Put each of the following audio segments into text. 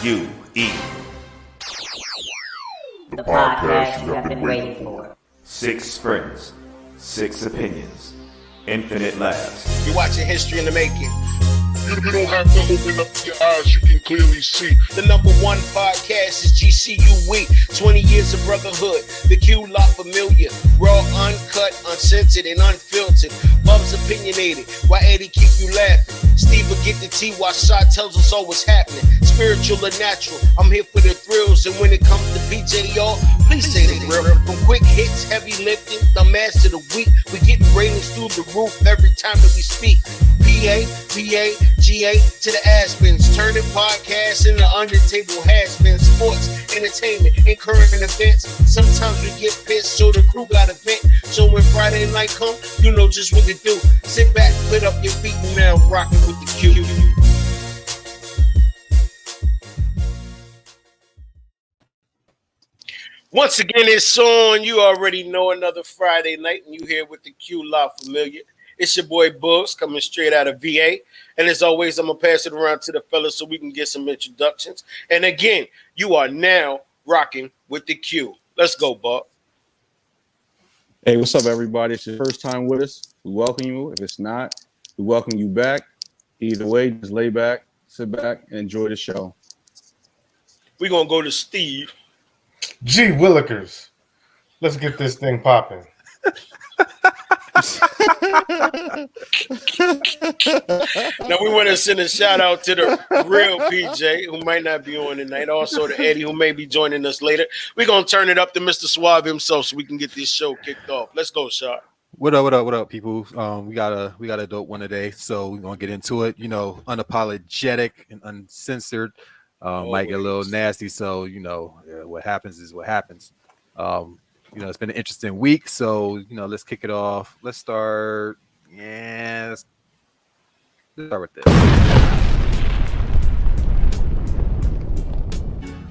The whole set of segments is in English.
The podcast you have been waiting for. 6 friends, 6 opinions, infinite laughs. You're watching History in the Making. You don't have to open up your eyes, you can clearly see. The number one podcast is GCU Week. 20 years of brotherhood. The Q La Familia. Raw, uncut, uncensored, and unfiltered. Bub's opinionated. Why Eddie keep you laughing? Steve will get the tea while Shot tells us all what's happening. Spiritual or natural. I'm here for the thrills. And when it comes to PJ, y'all, please say the real. From quick hits, heavy lifting, the match of the week. We getting ratings through the roof every time that we speak. PA, VA, GA to the Aspens, turning podcasts into under-table has-been. Sports, entertainment, and current events. Sometimes we get pissed, so the crew got a vent. So when Friday night come, you know just what to do. Sit back, put up your feet, and now rocking with the Q. Once again, it's on. You already know another Friday night, and you here with the Q La Familia. It's your boy Bugs coming straight out of VA. And as always, I'm going to pass it around to the fellas so we can get some introductions. And again, you are now rocking with the Q. Let's go, Buck. Hey, what's up, everybody? It's your first time with us. We welcome you. If it's not, we welcome you back. Either way, just lay back, sit back, and enjoy the show. We're going to go to Steve. Gee Willikers. Let's get this thing popping. Now we want to send a shout out to the real PJ who might not be on tonight. Also to Eddie who may be joining us later. We're gonna turn it up to Mr. Suave himself so we can get this show kicked off. Let's go, Shot. What up, people? We got a dope one today, so we're gonna get into it. You know, unapologetic and uncensored. Might get a little nasty, so what happens is what happens. It's been an interesting week, so let's kick it off. Let's start. Let's start with this.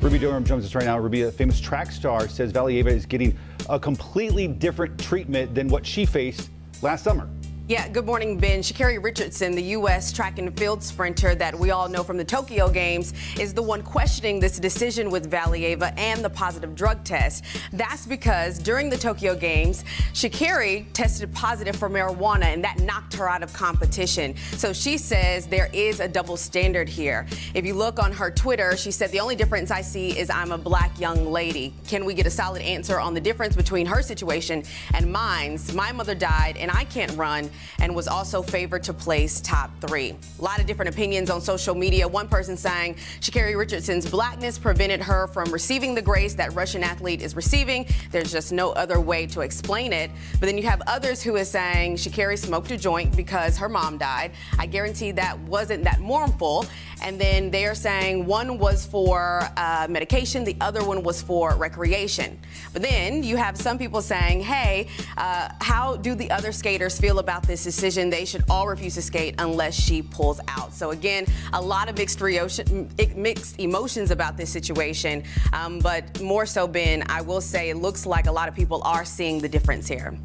Ruby Durham joins us right now. Ruby, a famous track star, says Valieva is getting a completely different treatment than what she faced last summer. Yeah, good morning, Ben. Sha'Carri Richardson, the U.S. track and field sprinter that we all know from the Tokyo Games, is the one questioning this decision with Valieva and the positive drug test. That's because during the Tokyo Games, Sha'Carri tested positive for marijuana, and that knocked her out of competition. So she says there is a double standard here. If you look on her Twitter, she said, the only difference I see is I'm a black young lady. Can we get a solid answer on the difference between her situation and mine? My mother died, and I can't run, and was also favored to place top 3. A lot of different opinions on social media. One person saying Sha'Carri Richardson's blackness prevented her from receiving the grace that Russian athlete is receiving. There's just no other way to explain it. But then you have others who is saying Sha'Carri smoked a joint because her mom died. I guarantee that wasn't that mournful. And then they are saying one was for medication, the other one was for recreation. But then you have some people saying, hey, how do the other skaters feel about this decision? They should all refuse to skate unless she pulls out. So again, a lot of mixed emotions about this situation. But more so, Ben, I will say it looks like a lot of people are seeing the difference here.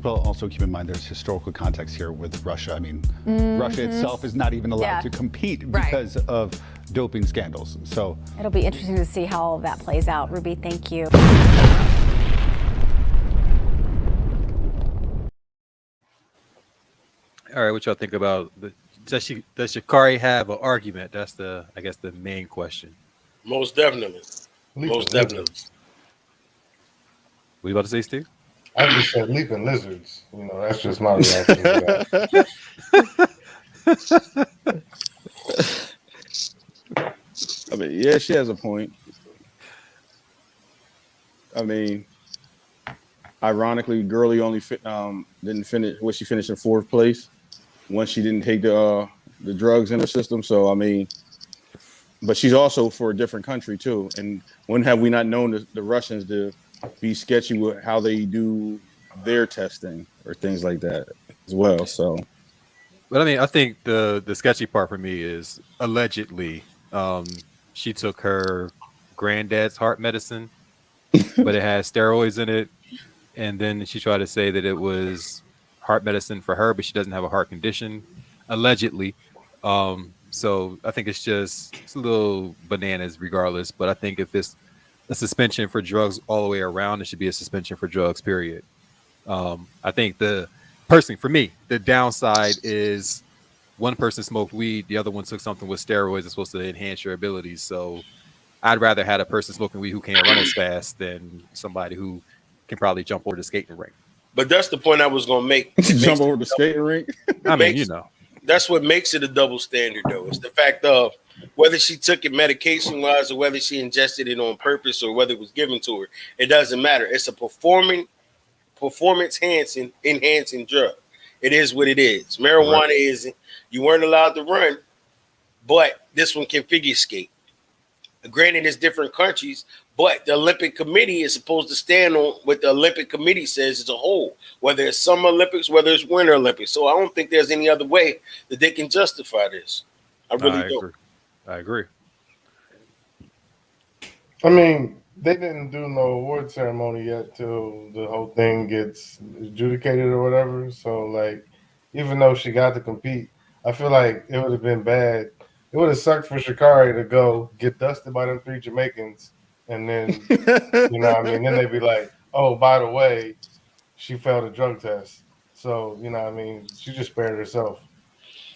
Well, also keep in mind there's historical context here with Russia. I mean, Russia itself is not even allowed to compete because of doping scandals. So it'll be interesting to see how all that plays out. Ruby, thank you. All right, what y'all think about does Sha'Carri have an argument? That's the main question. Most definitely. Most definitely. What you about to say, Steve? I just said leaping lizards. That's just my reaction to that. I mean, yeah, she has a point. I mean, ironically, Gurley only didn't finish. She finished in 4th place once she didn't take the drugs in her system. So I mean, but she's also for a different country too. And when have we not known the Russians to be sketchy with how they do their testing or things like that as well? So, but I mean, I think the sketchy part for me is allegedly she took her granddad's heart medicine, but it has steroids in it, and then she tried to say that it was heart medicine for her, but she doesn't have a heart condition, allegedly. So I think it's a little bananas regardless. But I think if it's a suspension for drugs all the way around, it should be a suspension for drugs, period. I think personally for me, the downside is one person smoked weed, the other one took something with steroids that's supposed to enhance your abilities. So I'd rather have a person smoking weed who can't run as fast than somebody who can probably jump over the skating rink. But that's the point I was going to make. Jump over the skating rink? I mean, you know. That's what makes it a double standard, though. It's the fact of whether she took it medication-wise or whether she ingested it on purpose or whether it was given to her. It doesn't matter. It's a performance-enhancing drug. It is what it is. Marijuana isn't. You weren't allowed to run, but this one can figure skate. Granted, it's different countries, but the Olympic Committee is supposed to stand on what the Olympic Committee says as a whole, whether it's Summer Olympics, whether it's Winter Olympics. So I don't think there's any other way that they can justify this. I really don't. I agree. I mean, they didn't do no award ceremony yet till the whole thing gets adjudicated or whatever. So, like, even though she got to compete, I feel like it would have been bad. It would have sucked for Sha'Carri to go get dusted by them 3 Jamaicans, and then, you know what I mean? Then they'd be like, oh, by the way, she failed a drug test. So, you know what I mean? She just spared herself.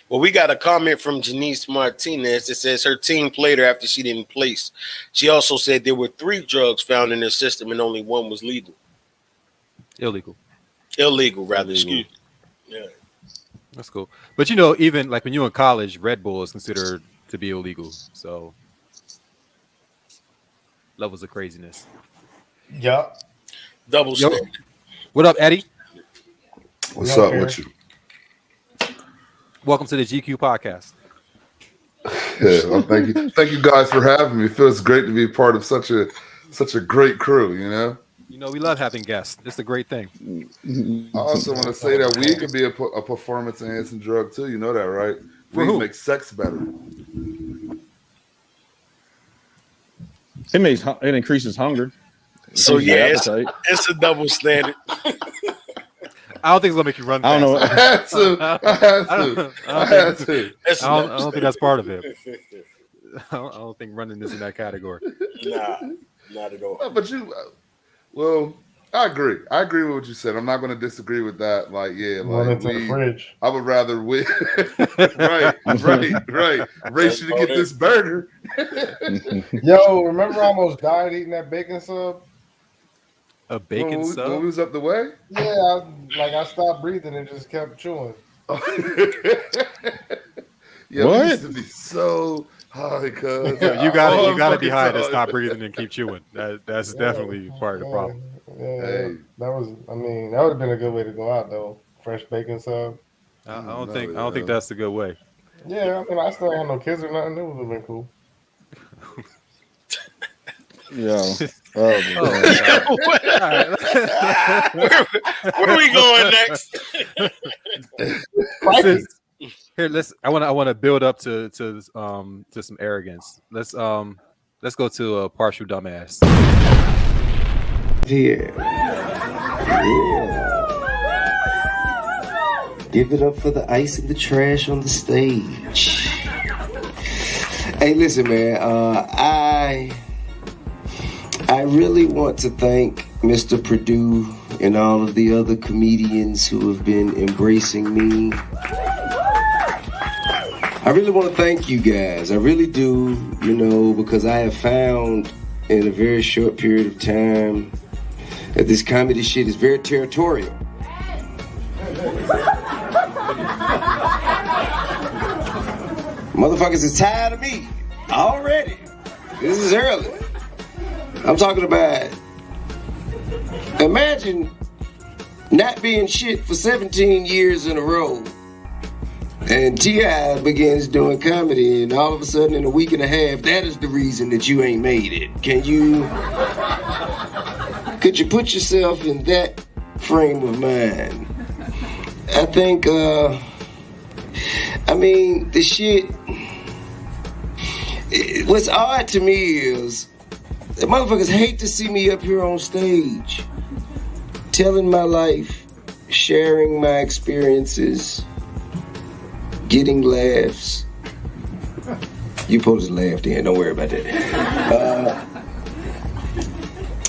Well, we got a comment from Janice Martinez that says her team played her after she didn't place. She also said there were 3 drugs found in her system and only 1 was legal. Illegal, excuse me. Yeah. That's cool. But, you know, even like when you're in college, Red Bull is considered to be illegal. So levels of craziness. Yup. Double standard. What up, Eddie? What's up with you? Welcome to the GQ podcast. Yeah, well, thank you guys for having me. It feels great to be part of such a great crew, you know? You know, we love having guests. It's a great thing. I also want to say that weed could be a performance enhancing drug too. You know that, right? Weed makes sex better. It increases hunger. So yeah, it's a double standard. I don't think it's gonna make you run fast. I don't know. I had to. I don't think that's part of it. I don't think running is in that category. Nah, not at all. No, but well, I agree. I agree with what you said. I'm not going to disagree with that. Like, yeah, like the fridge. I would rather win. right. Race you to get this burger. Yo, remember I almost died eating that bacon sub? A bacon sub? When we was up the way? Yeah, I stopped breathing and just kept chewing. Yeah, what? We used to be so high, cuz. You gotta be high to stop breathing and keep chewing. That's definitely part of the problem. Yeah, that would have been a good way to go out though. Fresh bacon sub. I don't think that's a good way. Yeah, I mean I still don't have no kids or nothing. It would have been cool. Yeah. Where we going next? Here, I want to build up to some arrogance. Let's go to a partial dumbass. Here. Give it up for the ice and the trash on the stage. Hey, listen, man. I really want to thank Mr. Perdue and all of the other comedians who have been embracing me. I really want to thank you guys. I really do, because I have found in a very short period of time that this comedy shit is very territorial. Motherfuckers is tired of me already. This is early. I'm talking about, imagine not being shit for 17 years in a row. And T.I. begins doing comedy, and all of a sudden in a week and a half, that is the reason that you ain't made it. Could you put yourself in that frame of mind? I think, the shit, what's odd to me is, the motherfuckers hate to see me up here on stage, telling my life, sharing my experiences, getting laughs. You supposed to laugh then. Don't worry about that.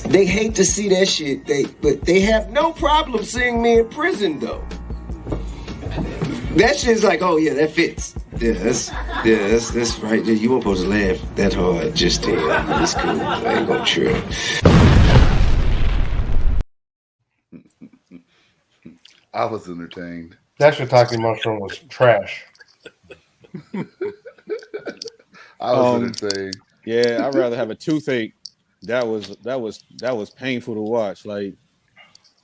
They hate to see that shit. But they have no problem seeing me in prison though. That shit's like, oh yeah, that fits. That's right. You weren't supposed to laugh that hard just then. It's cool. I ain't gonna trip. I was entertained. That shiitake mushroom was trash. I was entertained. Yeah, I'd rather have a toothache. That was painful to watch. Like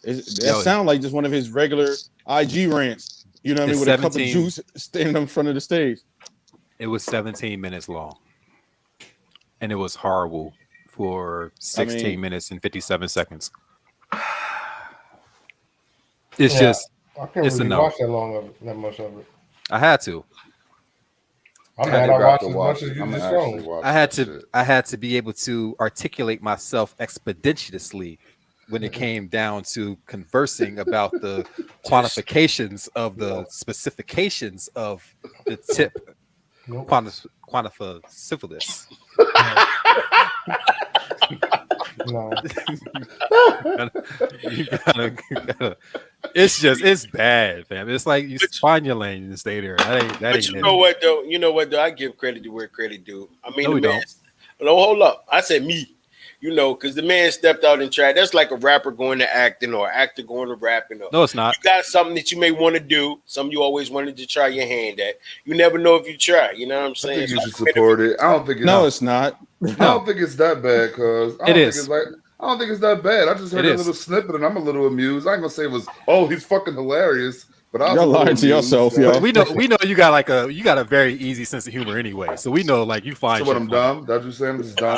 that sounded like just one of his regular IG rants. You know what I mean? With a cup of juice standing in front of the stage. It was 17 minutes long, and it was horrible for 16 minutes and 57 seconds. It's just, I can't it's really a no. watch that much of it. I had to. I'm mad I watched as much as you just shown. I had to be able to articulate myself expeditiously when it came down to conversing about the quantifications of the specifications of the tip quantify syphilis. No. you gotta, it's bad, fam. It's like you find your lane and stay there. That ain't you know what though? You know what though? I give credit to where credit due. I mean, no, hold up. I said me. You know, because the man stepped out and tried. That's like a rapper going to acting or an actor going to rapping. No, it's not. You got something that you may want to do. Something you always wanted to try your hand at. You never know if you try. You know what I'm saying? I think you should support it. I don't think it's not. I don't think it's that bad, cuz I don't think it's that bad. I just heard a little snippet and I'm a little amused. I ain't gonna say it was, oh, he's fucking hilarious. But I was lying to yourself, yo. We know you got a very easy sense of humor anyway. So we know like you find. So what, I'm dumb? That's what you're saying? I'm just dumb.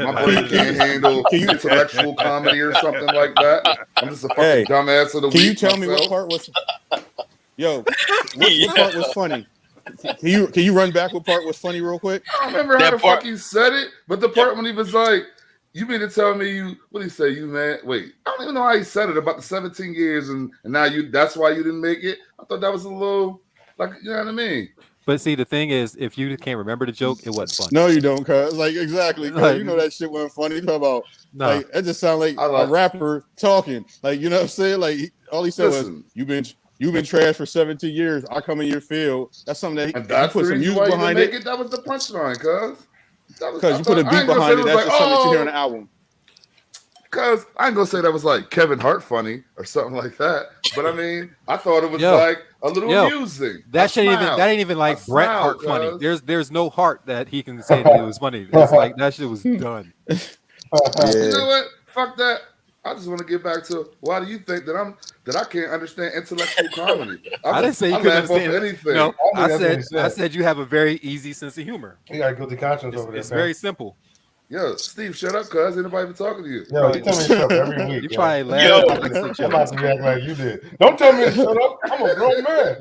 My brain can't handle intellectual comedy or something like that. I'm just a fucking dumbass of the week. Can you tell me what part was? Yo, what part was funny? Can you run back what part was funny real quick? I don't remember how the fuck he said it, but the part when he was like, "You mean to tell me what did he say? You man, wait, I don't even know how he said it about the 17 years and now that's why you didn't make it." I thought that was a little like, you know what I mean? But see, the thing is, if you can't remember the joke, it wasn't funny. No, you don't, cuz like exactly. Cause you know that shit wasn't funny. Talk about like it just sounded like a rapper talking. Like, you know what I'm saying? Like all he said was, "You've been trash for 17 years. I come in your field." That's something that he put some music behind it. That was the punchline, cuz. Because you put a beat behind it, that's just something that you hear on the album. Because I ain't gonna say that was like Kevin Hart funny or something like that, but I mean, I thought it was like a little amusing. That ain't even like Bret Hart funny. There's no Hart that he can say that it was funny. It's like that shit was done. You know what? Fuck that. I just want to get back to why do you think that I can't understand intellectual comedy? I didn't say you couldn't understand anything. No, I said you have a very easy sense of humor. You got guilty conscience over there. It's very simple. Yo, Steve, shut up, cuz. Ain't nobody even talking to you. Yo, you tell me to shut up every week. You probably laugh. I'm about to react like you did. Don't tell me to shut up. I'm a grown man.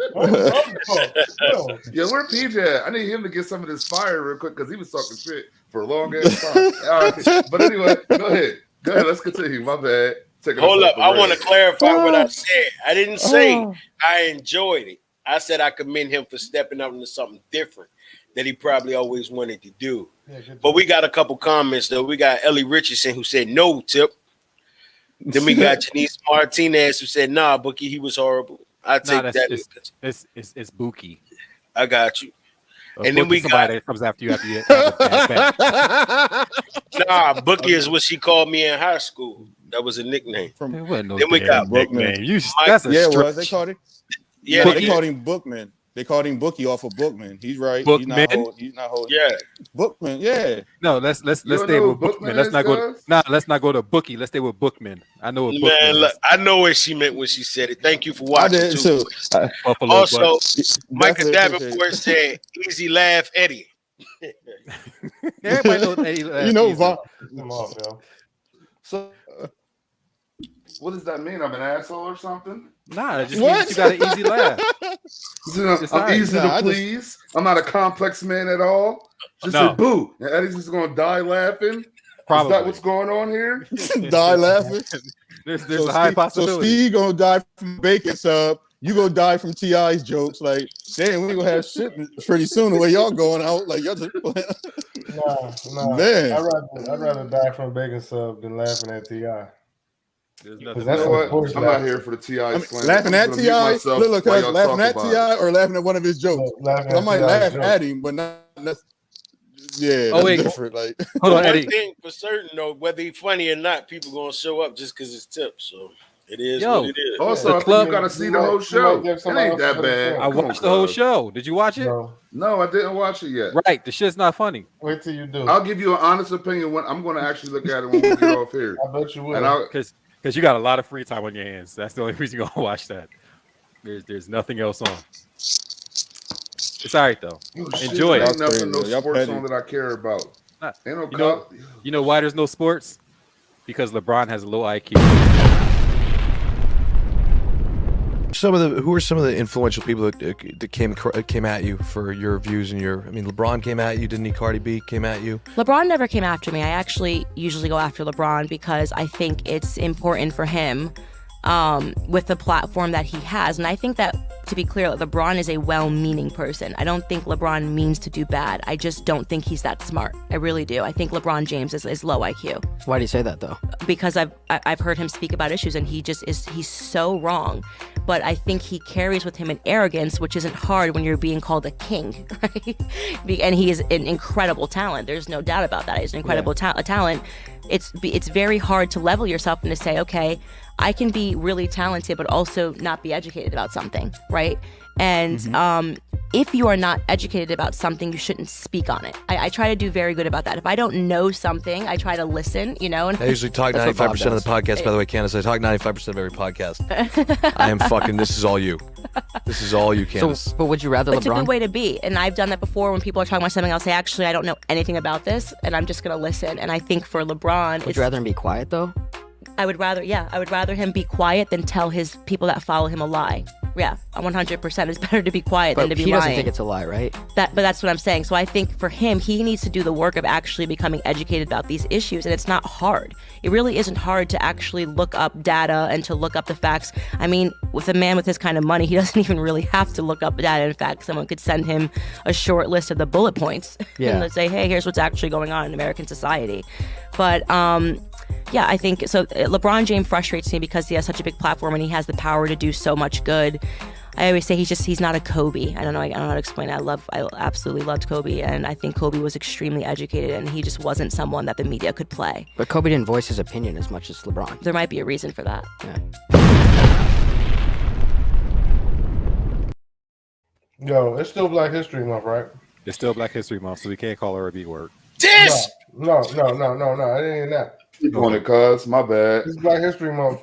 Yo, where PJ at? I need him to get some of this fire real quick because he was talking shit for a long ass time. All right. But anyway, go ahead. Let's continue. My bad. Hold up. I want to clarify what I said. I didn't say I enjoyed it. I said I commend him for stepping up into something different that he probably always wanted to do. But we got a couple comments, though. We got Ellie Richardson who said no, Tip. Then we got Janice Martinez who said, nah, Bookie, he was horrible. I take that. It's Bookie. I got you. And then we somebody that comes after you have a Nah, Bookie is what she called me in high school. That was a nickname. Then we got Bookman. That's a stretch. Was they called him? Yeah, they called him Bookman. They called him Bookie off of Bookman. He's right. Bookman? He's not holding. Yeah. Bookman. Yeah. No, let's stay with Bookman. Let's not go. Let's not go to Bookie. Let's stay with Bookman. I know what Bookman is. Look, I know what she meant when she said it. Thank you for watching. I did too. Also, Micah Davenport said, "Easy laugh, Eddie." Everybody knows Eddie. You know, come on, yo. So, what does that mean? I'm an asshole or something? Nah, it just means you got an easy laugh. I'm easy to please. I'm not a complex man at all. Just say boo. And Eddie's just going to die laughing. Probably. Is that what's going on here? Die laughing. There's a high possibility. So Steve going to die from bacon sub. you gonna die from T.I.'s jokes. Like, damn, we gonna have shit pretty soon. The way y'all going out, like y'all just Nah. man. I'd rather die from bacon sub than laughing at T.I. There's Because nothing that's You know some what? sports I'm not laughter. here for the T.I. slander. Laughing I'm at gonna mute T.I. myself Look, while cuz y'all laughing talk at about T.I. it. or laughing at one of his jokes. No, laughing 'Cause I at might T.I.'s laugh joke. at him, but not. Yeah, Oh, that's wait. different. Like, Hold on, One Eddie. thing for certain though, whether he funny or not, people gonna show up just because it's tips. So it is Yo. what it is. Also, The I think club- you gotta see the whole show. It ain't that bad. I Come on, watched the whole cuz. show. Did you watch it? No, I didn't watch it yet. Right. The shit's not funny. Wait till you do. I'll give you an honest opinion when I'm gonna actually look at it when we get off here. I bet you will. And Because you got a lot of free time on your hands. That's the only reason you're gonna watch that. There's nothing else on. It's all right though. Enjoy Ain't it. nothing, no Y'all sports petty. on that I care about. Ain't no You know why there's no sports? Because LeBron has a low IQ. Who are some of the influential people that came at you for your views and your? I mean, LeBron came at you, didn't he? Cardi B came at you. LeBron never came after me. I actually usually go after LeBron because I think it's important for him with the platform that he has. And I think that, to be clear, LeBron is a well-meaning person. I don't think LeBron means to do bad. I just don't think he's that smart. I really do. I think LeBron James is low IQ. Why do you say that though? Because I've heard him speak about issues and he's so wrong. But I think he carries with him an arrogance, which isn't hard when you're being called a king, right? And he is an incredible talent. There's no doubt about that. He's an incredible talent. It's very hard to level yourself and to say, okay, I can be really talented, but also not be educated about something, right? And if you are not educated about something, you shouldn't speak on it. I try to do very good about that. If I don't know something, I try to listen, you know? And I usually talk 95% of the podcast, by the way, Candace. I talk 95% of every podcast. I am fucking, this is all you. This is all you, Candace. But would you rather LeBron? It's a good way to be. And I've done that before when people are talking about something, I'll say, actually, I don't know anything about this, and I'm just going to listen. And I think for LeBron... Would you rather him be quiet, though? I would rather him be quiet than tell his people that follow him a lie. Yeah, 100%. It's better to be quiet than to be lying. But he doesn't think it's a lie, right? But that's what I'm saying. So I think for him, he needs to do the work of actually becoming educated about these issues, and it's not hard. It really isn't hard to actually look up data and to look up the facts. I mean, with a man with his kind of money, he doesn't even really have to look up data and facts. Someone could send him a short list of the bullet points and say, hey, here's what's actually going on in American society. But yeah, I think so. LeBron James frustrates me because he has such a big platform and he has the power to do so much good. I always say he's not a Kobe. I don't know how to explain it. I absolutely loved Kobe, and I think Kobe was extremely educated, and he just wasn't someone that the media could play. But Kobe didn't voice his opinion as much as LeBron. There might be a reason for that. Yo, it's still Black History Month, right? It's still Black History Month, so we can't call her a B word. This! No, it ain't that. Keep on it, cuz. My bad. It's Black History Month.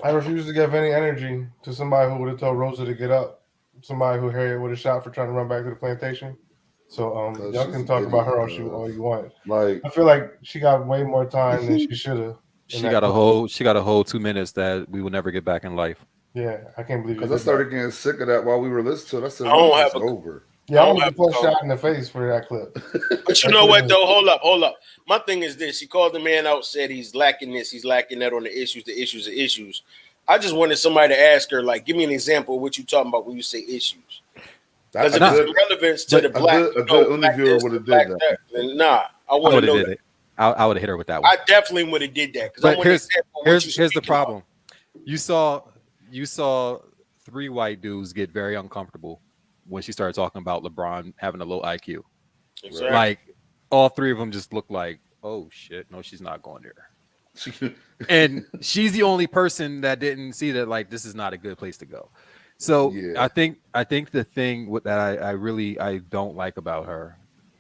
I refuse to give any energy to somebody who would have told Rosa to get up. Somebody who Harriet would have shot for trying to run back to the plantation. So y'all can talk about her all you want. Like, I feel like she got way more time than she should have. She got a whole 2 minutes that we will never get back in life. Yeah, I can't believe it. Because I started getting sick of that while we were listening to it. I said, I don't it's have over. Yeah, I was plus shot in the face for that clip. But you know what though? Hold up. My thing is this: he called the man out, said he's lacking this, he's lacking that on the issues. I just wanted somebody to ask her, like, give me an example of what you're talking about when you say issues. Because if it's relevance to the black, a good interviewer would have did that. Then nah, I want to know that. I would have hit her with that one. I definitely would have did that. But here's the problem. You saw 3 white dudes get very uncomfortable when she started talking about LeBron having a low IQ. Exactly. Like all 3 of them just looked like, oh shit, no, she's not going there. And she's the only person that didn't see that, like, this is not a good place to go. So yeah. I think the thing that I don't like about her,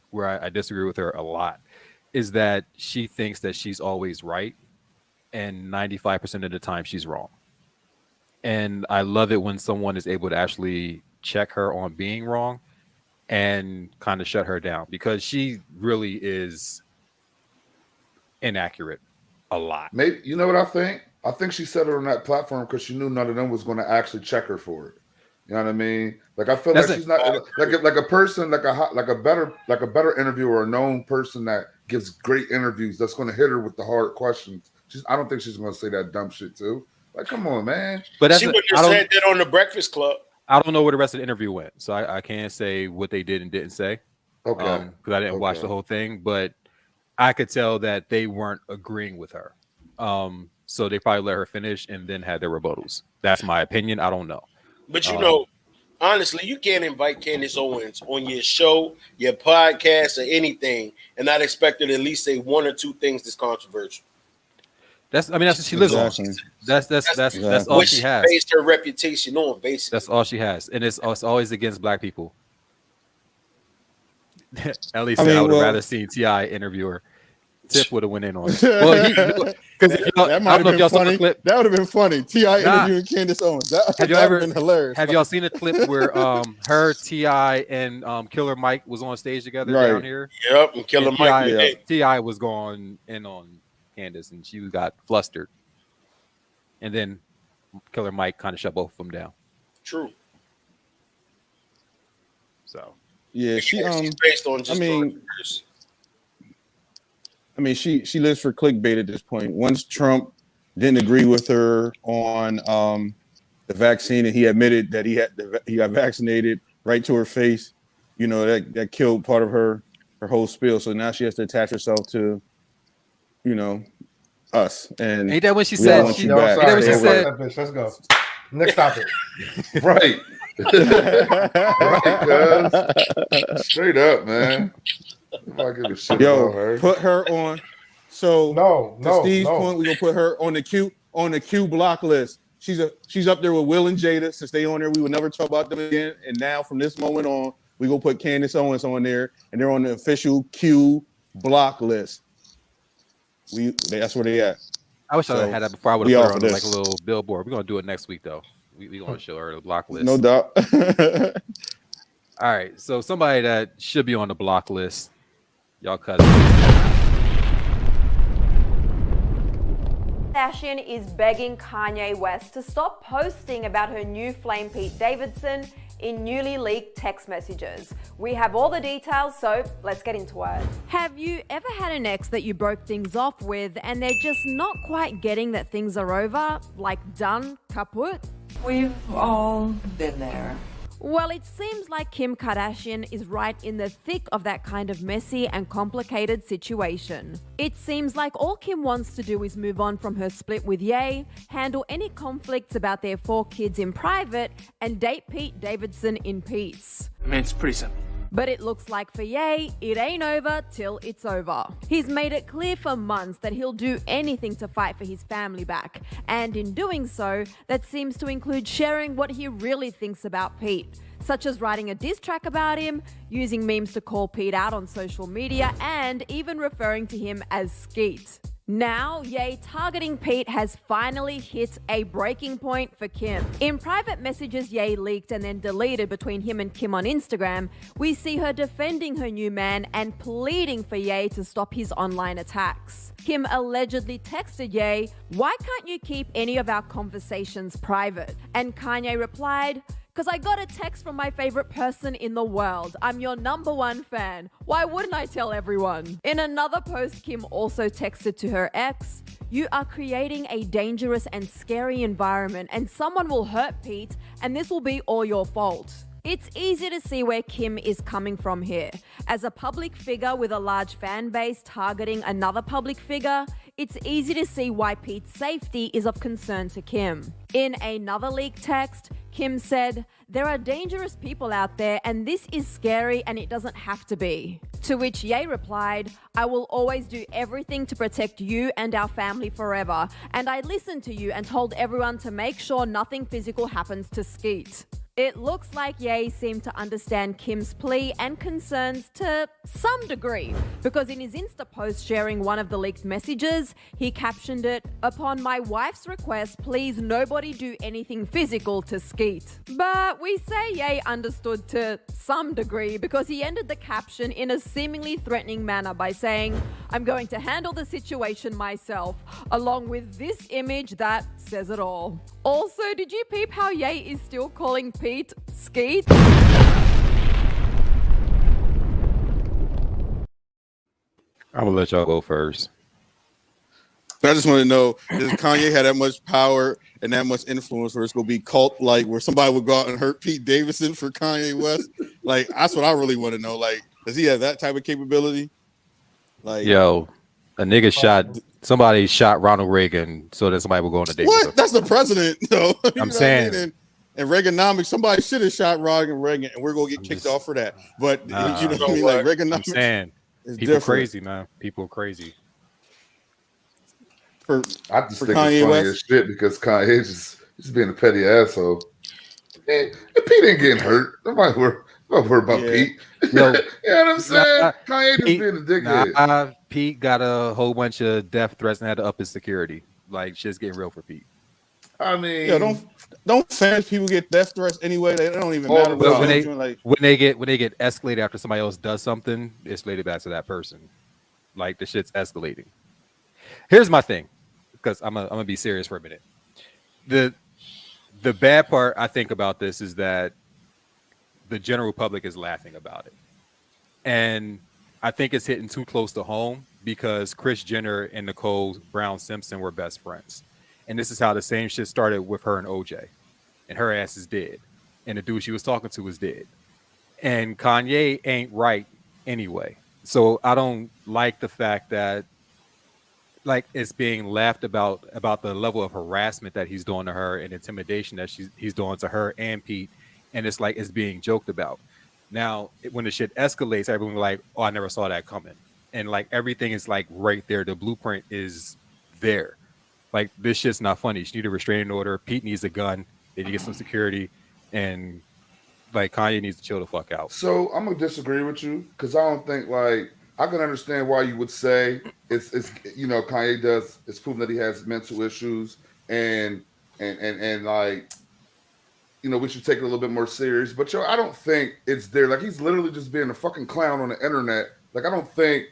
where I disagree with her a lot, is that she thinks that she's always right, and 95% of the time she's wrong. And I love it when someone is able to actually check her on being wrong and kind of shut her down, because she really is inaccurate a lot. Maybe, you know what I think? I think she said it on that platform because she knew none of them was going to actually check her for it. You know what I mean? Like, I feel like she's not like a person, like a better interviewer, or a known person that gives great interviews that's going to hit her with the hard questions. I don't think she's going to say that dumb shit too. Like, come on, man. But She wouldn't have said that on the Breakfast Club. I don't know where the rest of the interview went, so I can't say what they did and didn't say. Okay. Because I didn't watch the whole thing, but I could tell that they weren't agreeing with her. So they probably let her finish and then had their rebuttals. That's my opinion. I don't know. But you know, honestly, you can't invite Candace Owens on your show, your podcast, or anything, and not expect her to at least say one or two things that's controversial. That's what she lives on. That's all she has. Based her reputation on, basically. That's all she has, and it's always against black people. At least I would have rather seen T.I. interview her. Tip would have went in on it. Well, that might have been funny. That would have been funny. T.I. interviewing Candace Owens. That would have been hilarious. Have y'all seen a clip where her, T.I. and Killer Mike was on stage together down here? Yep, and Killer Mike. T.I. was going in on Candace, and she got flustered. And then Killer Mike kind of shut both of them down. True. So yeah, she's based on just I mean, she lives for clickbait at this point. Once Trump didn't agree with her on the vaccine, and he admitted that he got vaccinated right to her face, you know, that killed part of her whole spiel. So now she has to attach herself to, you know, us. And ain't that when she said? Let's go. Next topic. Right. Right, cuz. Straight up, man. I give a shit about her. Put her on. So to Steve's point, we're gonna put her on the Q block list. She's up there with Will and Jada. Since they on there, we would never talk about them again. And now from this moment on, we gonna put Candace Owens on there, and they're on the official Q block list. That's where they at. I wish I had that before. I would have put her on like a little billboard. We're gonna do it next week though. We gonna show her the block list. No doubt. All right, so somebody that should be on the block list, y'all cut it. Kardashian is begging Kanye West to stop posting about her new flame Pete Davidson in newly leaked text messages. We have all the details, so let's get into it. Have you ever had an ex that you broke things off with and they're just not quite getting that things are over? Like done, kaput? We've all been there. Well, it seems like Kim Kardashian is right in the thick of that kind of messy and complicated situation. It seems like all Kim wants to do is move on from her split with Ye, handle any conflicts about their 4 kids in private, and date Pete Davidson in peace. I mean, it's pretty simple. But it looks like for Ye, it ain't over till it's over. He's made it clear for months that he'll do anything to fight for his family back. And in doing so, that seems to include sharing what he really thinks about Pete, such as writing a diss track about him, using memes to call Pete out on social media, and even referring to him as Skeet. Now, Ye targeting Pete has finally hit a breaking point for Kim. In private messages Ye leaked and then deleted between him and Kim on Instagram, we see her defending her new man and pleading for Ye to stop his online attacks. Kim allegedly texted Ye, "Why can't you keep any of our conversations private?" And Kanye replied, "Because I got a text from my favorite person in the world. I'm your #1 fan. Why wouldn't I tell everyone?" In another post, Kim also texted to her ex, "You are creating a dangerous and scary environment, and someone will hurt Pete, and this will be all your fault." It's easy to see where Kim is coming from here. As a public figure with a large fan base targeting another public figure, it's easy to see why Pete's safety is of concern to Kim. In another leaked text, Kim said, "There are dangerous people out there and this is scary and it doesn't have to be." To which Ye replied, "I will always do everything to protect you and our family forever. And I listened to you and told everyone to make sure nothing physical happens to Skeet." It looks like Ye seemed to understand Kim's plea and concerns to some degree, because in his Insta post sharing one of the leaked messages, he captioned it, "Upon my wife's request, please nobody do anything physical to Skeet." But we say Ye understood to some degree because he ended the caption in a seemingly threatening manner by saying, "I'm going to handle the situation myself," along with this image that says it all. Also, did you peep how Ye is still calling Pete Skeet? I'm gonna let y'all go first. But I just want to know, does Kanye have that much power and that much influence where it's going to be cult-like, where somebody would go out and hurt Pete Davidson for Kanye West? Like, that's what I really want to know. Like, does he have that type of capability? Like, Yo, a nigga somebody shot Ronald Reagan so that somebody would go on a date with him. what? That's the president, though. I'm saying. What I mean? And Reaganomics, somebody should have shot Ronald Reagan, and we're going to get kicked off for that. But, you know what I mean? Like, Reaganomics. I'm saying. People different. Crazy, man. People crazy. I just think it's funny as shit because Kanye just being a petty asshole. And Pete ain't getting hurt. Nobody worry about Pete. Yo, you know what I'm saying? Kanye just being a dickhead. Pete got a whole bunch of death threats and had to up his security. Like, shit's getting real for Pete. I mean, yeah, don't famous people get death threats anyway? They don't even matter. But when they get escalated after somebody else does something, it's related back to that person. Like, the shit's escalating. Here's my thing, because I'm gonna be serious for a minute. The bad part I think about this is that the general public is laughing about it, and I think it's hitting too close to home because Kris Jenner and Nicole Brown Simpson were best friends. And this is how the same shit started with her and OJ. And her ass is dead. And the dude she was talking to was dead. And Kanye ain't right anyway. So I don't like the fact that, like, it's being laughed about the level of harassment that he's doing to her and intimidation that he's doing to her and Pete. And it's like it's being joked about. Now, when the shit escalates, everyone like, oh, I never saw that coming. And like everything is like right there. The blueprint is there. Like, this shit's not funny. She need a restraining order. Pete needs a gun. They need to get some security. And, like, Kanye needs to chill the fuck out. So, I'm going to disagree with you because I don't think, like, I can understand why you would say it's you know, Kanye does, it's proven that he has mental issues and like, you know, we should take it a little bit more serious. But, yo, I don't think it's there. Like, he's literally just being a fucking clown on the internet. Like, I don't think,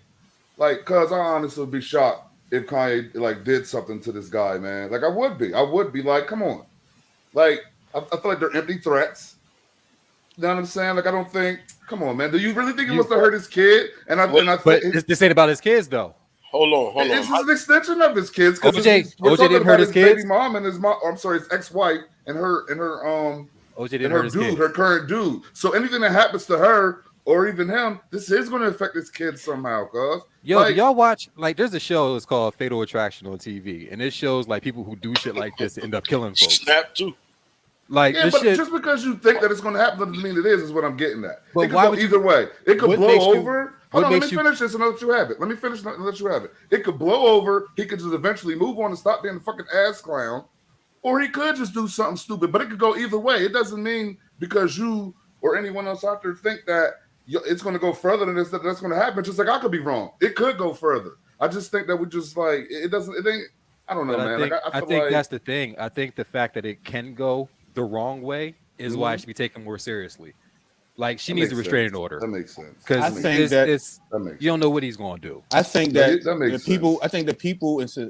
like, cuz I honestly would be shocked if Kanye like did something to this guy, man. Like, I would be like, come on. Like, I feel like they're empty threats. You know what I'm saying? Like, I don't think, come on, man. Do you really think he must have hurt his kid? But this ain't about his kids, though. Hold on. This is an extension of his kids. OJ didn't hurt his kids. Baby mom and his mom. I'm sorry, his ex-wife and her OJ didn't hurt his kids. Her current dude. So anything that happens to her or even him, this is going to affect his kids somehow, cuz. Yo, like, do y'all watch, like, there's a show that's called Fatal Attraction on TV, and it shows, like, people who do shit like this end up killing folks. Snap, too. Like, yeah, but just because you think that it's going to happen doesn't mean it is what I'm getting at. But it could go either way. It could blow over. Hold on, let me finish this and let you have it. It could blow over. He could just eventually move on and stop being a fucking ass clown. Or he could just do something stupid. But it could go either way. It doesn't mean because you or anyone else out there think that it's going to go further than this, that's going to happen. Just like I could be wrong. It could go further. I just think that we just like, it ain't, I don't know, man. I think that's the thing. I think the fact that it can go the wrong way is why it should be taken more seriously. Like, she needs a restraining order. That makes sense. Because I think you don't know what he's going to do. I think that the people,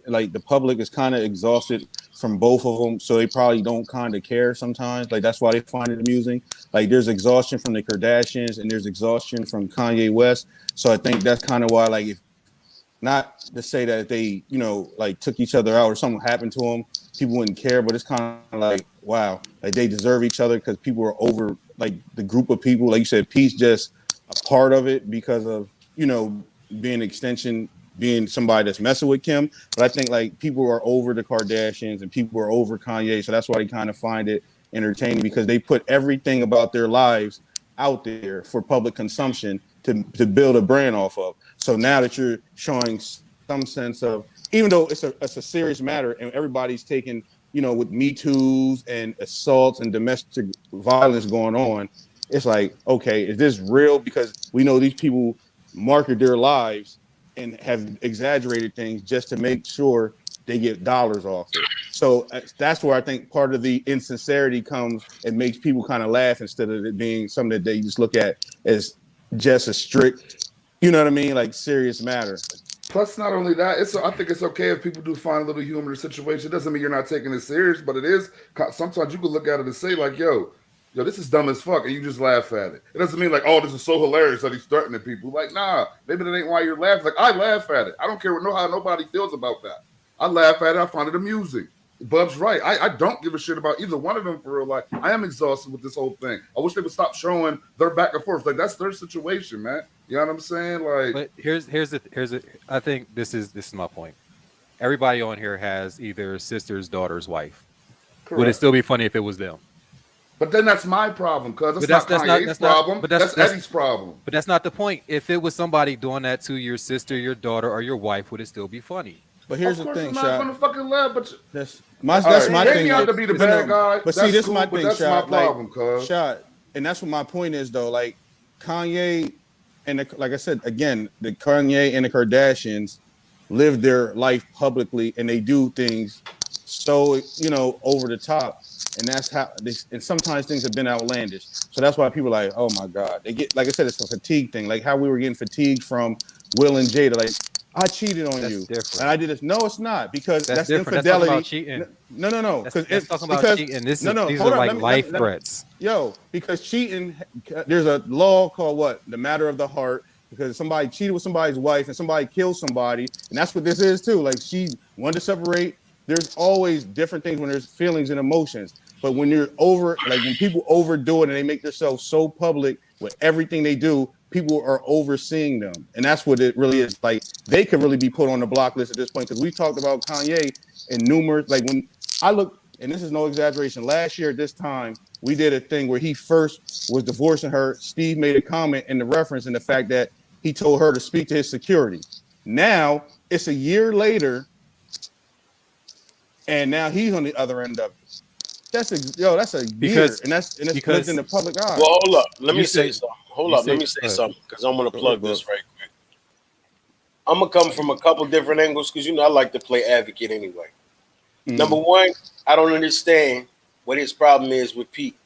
like the public is kind of exhausted from both of them, so they probably don't kind of care sometimes. Like, that's why they find it amusing. Like, there's exhaustion from the Kardashians and there's exhaustion from Kanye West. So I think that's kind of why, like, if not to say that they, you know, like took each other out or something happened to them, people wouldn't care. But it's kind of like, wow, like they deserve each other because people are over, like the group of people, like you said, Pete's just a part of it because of, you know, being extension, being somebody that's messing with Kim. But I think like people are over the Kardashians and people are over Kanye. So that's why they kind of find it entertaining because they put everything about their lives out there for public consumption to build a brand off of. So now that you're showing some sense of, even though it's a serious matter and everybody's taking, you know, with Me Too's and assaults and domestic violence going on, it's like, okay, is this real? Because we know these people market their lives and have exaggerated things just to make sure they get dollars off it. So that's where I think part of the insincerity comes and makes people kind of laugh instead of it being something that they just look at as just a strict, you know what I mean, like serious matter. Plus, not only that, I think it's okay if people do find a little humor in the situation. It doesn't mean you're not taking it serious, but it is. Sometimes you could look at it and say, like, yo, this is dumb as fuck, and you just laugh at it. It doesn't mean like, oh, this is so hilarious that he's threatening people. Like, nah, maybe that ain't why you're laughing. Like, I laugh at it. I don't care how nobody feels about that. I laugh at it. I find it amusing. Bub's right. I don't give a shit about either one of them for real. Like, I am exhausted with this whole thing. I wish they would stop showing their back and forth. Like, that's their situation, man. You know what I'm saying? Like, But I think this is my point. Everybody on here has either sister's, daughter's, wife. correct. Would it still be funny if it was them? But then that's my problem, because that's not Kanye's problem. That's Eddie's problem. But that's not the point. If it was somebody doing that to your sister, your daughter, or your wife, would it still be funny? But here's the thing, I'm not Shot. gonna fucking laugh, but That's my thing. Out to be the bad guy. But see, this is my but thing, that's Shot. my problem, cuz. Shot, and that's what my point is, though. Like Kanye, and like I said again, the Kanye and the Kardashians live their life publicly, and they do things so over the top, and that's how. And sometimes things have been outlandish, so that's why people are like, oh my God, they get, like I said, it's a fatigue thing, like how we were getting fatigued from Will and Jada, like. I cheated on you, different. and I did this. No, it's not, because that's different. infidelity. That's cheating. No. That's talking about cheating. These are like life threats. Because cheating, there's a law called what? The matter of the heart. Because somebody cheated with somebody's wife and somebody killed somebody, and that's what this is too. Like, she wanted to separate. There's always different things when there's feelings and emotions. But when you're when people overdo it and they make themselves so public with everything they do, people are overseeing them, and that's what it really is. Like, they could really be put on the block list at this point, because we talked about Kanye and numerous. Like, when I look, and this is no exaggeration, last year at this time we did a thing where he first was divorcing her. Steve made a comment in the reference in the fact that he told her to speak to his security. Now it's a year later, and now he's on the other end of it. That's a year, and it's lived in the public eye. Well, hold up. Let me say something. Let me say something, because I'm going to plug this right quick. I'm going to come from a couple different angles, because, I like to play advocate anyway. Number one, I don't understand what his problem is with Pete.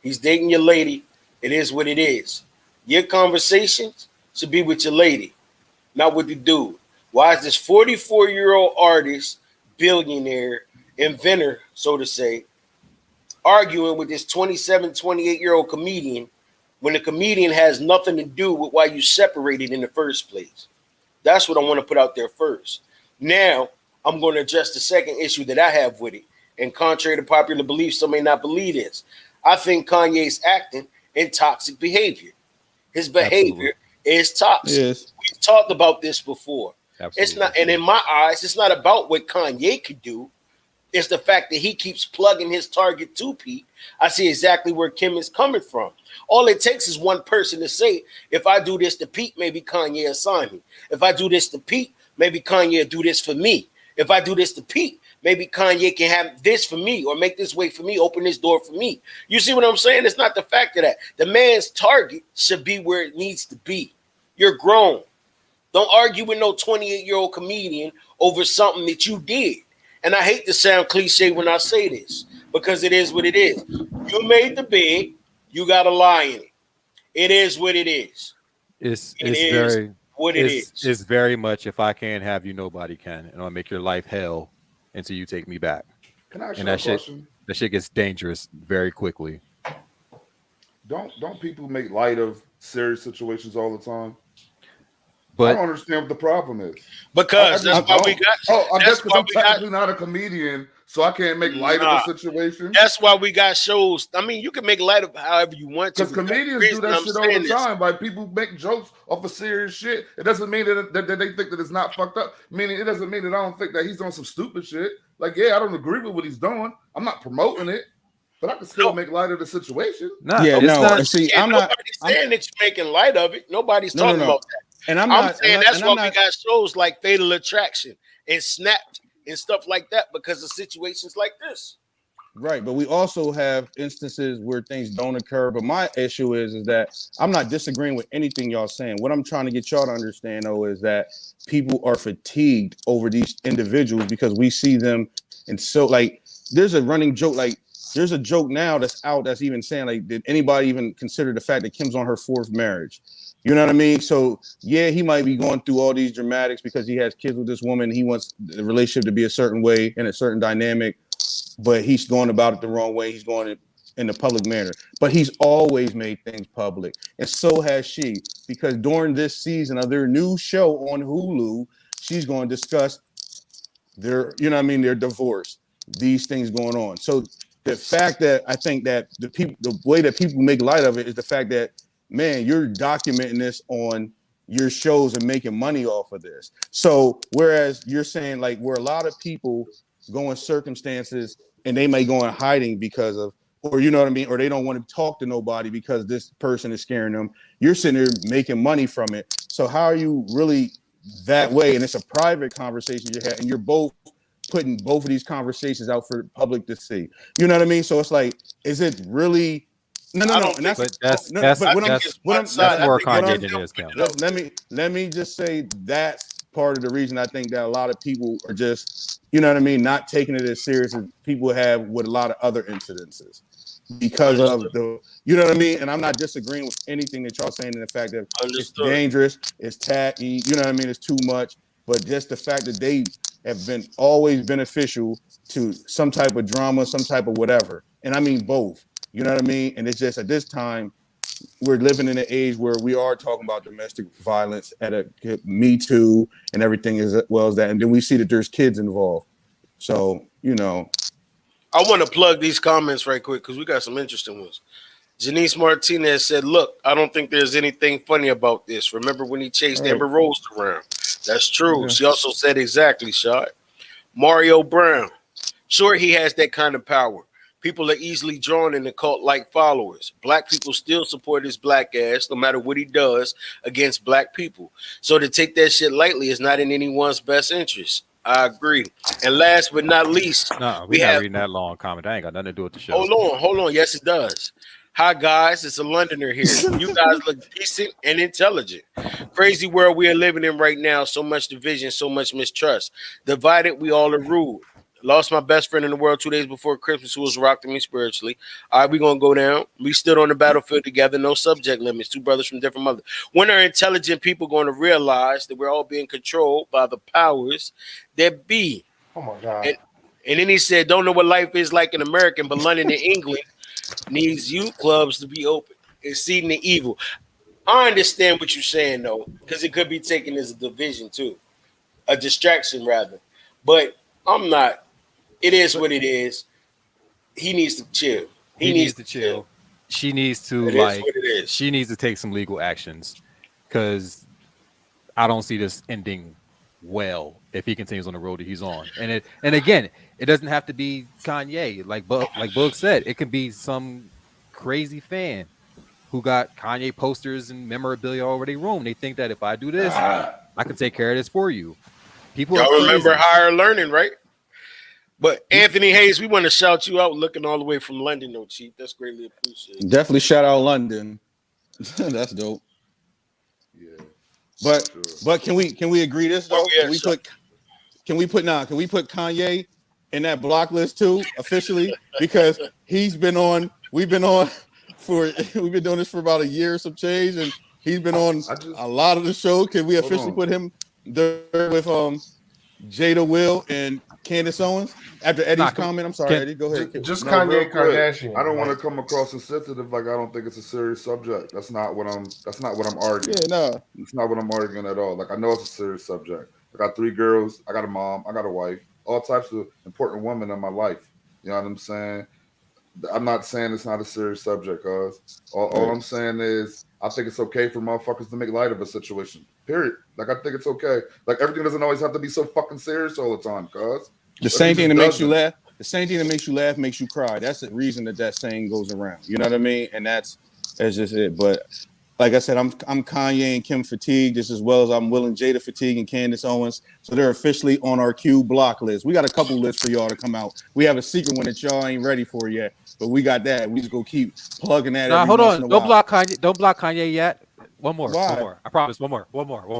He's dating your lady. It is what it is. Your conversations should be with your lady, not with the dude. Why is this 44-year-old artist, billionaire, inventor, so to say, arguing with this 27, 28-year-old comedian, when the comedian has nothing to do with why you separated in the first place? That's what I want to put out there first. Now, I'm going to address the second issue that I have with it. And contrary to popular belief, some may not believe this. I think Kanye's acting in toxic behavior. His behavior is toxic. Yes. We've talked about this before. Absolutely. It's not, and in my eyes, it's not about what Kanye could do. It's the fact that he keeps plugging his target to Pete. I see exactly where Kim is coming from. All it takes is one person to say, if I do this to Pete, maybe Kanye will sign me. If I do this to Pete, maybe Kanye will do this for me. If I do this to Pete, maybe Kanye can have this for me, or make this way for me, open this door for me. You see what I'm saying? It's not the fact of that. The man's target should be where it needs to be. You're grown. Don't argue with no 28-year-old comedian over something that you did. And I hate to sound cliche when I say this, because it is what it is. You made the bed, you got to lie in it. It is what it is. It's very much, if I can't have you, nobody can, and I'll make your life hell until you take me back. Can I ask and you a question? That shit gets dangerous very quickly. Don't people make light of serious situations all the time? But I don't understand what the problem is. Because that's why we got. I guess because I'm technically not a comedian, so I can't make light of the situation. That's why we got shows. I mean, you can make light of however you want to. Because comedians do that shit all the time. Like, people make jokes off of serious shit. It doesn't mean that they think that it's not fucked up. Meaning, it doesn't mean that I don't think that he's doing some stupid shit. Like, yeah, I don't agree with what he's doing. I'm not promoting it, but I can still make light of the situation. Nobody's saying that you're making light of it. Nobody's talking about that. And I'm saying that's why we got shows like Fatal Attraction and Snapped and stuff like that, because of situations like this. Right, but we also have instances where things don't occur. But my issue is that I'm not disagreeing with anything y'all saying. What I'm trying to get y'all to understand, though, is that people are fatigued over these individuals because we see them. And so, like, there's a running joke, like, there's a joke now that's out that's even saying, like, did anybody even consider the fact that Kim's on her fourth marriage? You know what I mean? So, yeah, he might be going through all these dramatics because he has kids with this woman. He wants the relationship to be a certain way in a certain dynamic, but he's going about it the wrong way. He's going it in the public manner. But he's always made things public, and so has she, because during this season of their new show on Hulu, she's going to discuss they're, you know what I mean, they're divorced, these things going on. So the fact that I think that the way that people make light of it is the fact that, man, you're documenting this on your shows and making money off of this. So whereas you're saying like where a lot of people go in circumstances and they may go in hiding because of, or you know what I mean, or they don't want to talk to nobody because this person is scaring them, you're sitting there making money from it. So how are you really that way? And it's a private conversation you had, and you're both putting both of these conversations out for the public to see. You know what I mean? So it's like, is it really? No. And that's more Kanye than yours, Cam. Let me just say that's part of the reason I think that a lot of people are just, you know what I mean, not taking it as serious as people have with a lot of other incidences because of the, you know what I mean? And I'm not disagreeing with anything that y'all saying in the fact that it's dangerous, it's tacky, you know what I mean, it's too much, but just the fact that they have been always beneficial to some type of drama, some type of whatever. And I mean both. You know what I mean? And it's just at this time, we're living in an age where we are talking about domestic violence at a Me Too and everything as well as that. And then we see that there's kids involved. So, you know. I want to plug these comments right quick because we got some interesting ones. Janice Martinez said, look, I don't think there's anything funny about this. Remember when he chased Amber Rose around? That's true. Yeah. She also said exactly, Shot. Mario Brown. Sure, he has that kind of power. People are easily drawn into cult-like followers. Black people still support his black ass, no matter what he does against black people. So to take that shit lightly is not in anyone's best interest. I agree. And last but not least, we're not reading that long comment. That ain't got nothing to do with the show. Hold on. Yes, it does. Hi, guys. It's a Londoner here. You guys look decent and intelligent. Crazy world we are living in right now. So much division, so much mistrust. Divided, we all are rude. Lost my best friend in the world 2 days before Christmas who was rocking me spiritually. All right, we're going to go down. We stood on the battlefield together, no subject limits, two brothers from different mothers. When are intelligent people going to realize that we're all being controlled by the powers that be? Oh, my God. And then he said, don't know what life is like in America, but London and England needs youth clubs to be open. It's seeding the evil. I understand what you're saying, though, because it could be taken as a division, too. A distraction, rather. But I'm not. It is what it is. He needs to chill. He needs to chill. She needs to she needs to take some legal actions because I don't see this ending well if he continues on the road that he's on. And again, it doesn't have to be Kanye. Like Boog said, it could be some crazy fan who got Kanye posters and memorabilia already room. They think that if I do this, I can take care of this for you. People y'all remember higher learning, right? But Anthony Hayes, we want to shout you out looking all the way from London, though, Chief. That's greatly appreciated. Definitely shout out London. That's dope. Yeah. But can we agree this though? Can we put Kanye in that block list too, officially? Because we've been doing this for about a year, some change, and he's been on a lot of the show. Can we officially put him there with Jada Will and Candace Owens after Eddie's comment? I'm sorry, Eddie. Go ahead. Just Kanye Kardashian. I don't want to come across as sensitive. Like I don't think it's a serious subject. That's not what I'm arguing. Yeah, no, it's not what I'm arguing at all. Like I know it's a serious subject. I got 3 girls. I got a mom. I got a wife. All types of important women in my life. You know what I'm saying? I'm not saying it's not a serious subject, cuz all I'm saying is I think it's okay for motherfuckers to make light of a situation. Period. Like I think it's okay. Like everything doesn't always have to be so fucking serious all the time, cuz. The same thing that makes you laugh. The same thing that makes you laugh makes you cry. That's the reason that saying goes around. You know what I mean? And that's just it. But like I said, I'm Kanye and Kim fatigued just as well as I'm Will and Jada fatigue and Candace Owens. So they're officially on our Q block list. We got a couple lists for y'all to come out. We have a secret one that y'all ain't ready for yet, but we got that. We just go keep plugging that. Hold on. Don't block Kanye. Don't block Kanye yet. One more. Why? One more. I promise. One more.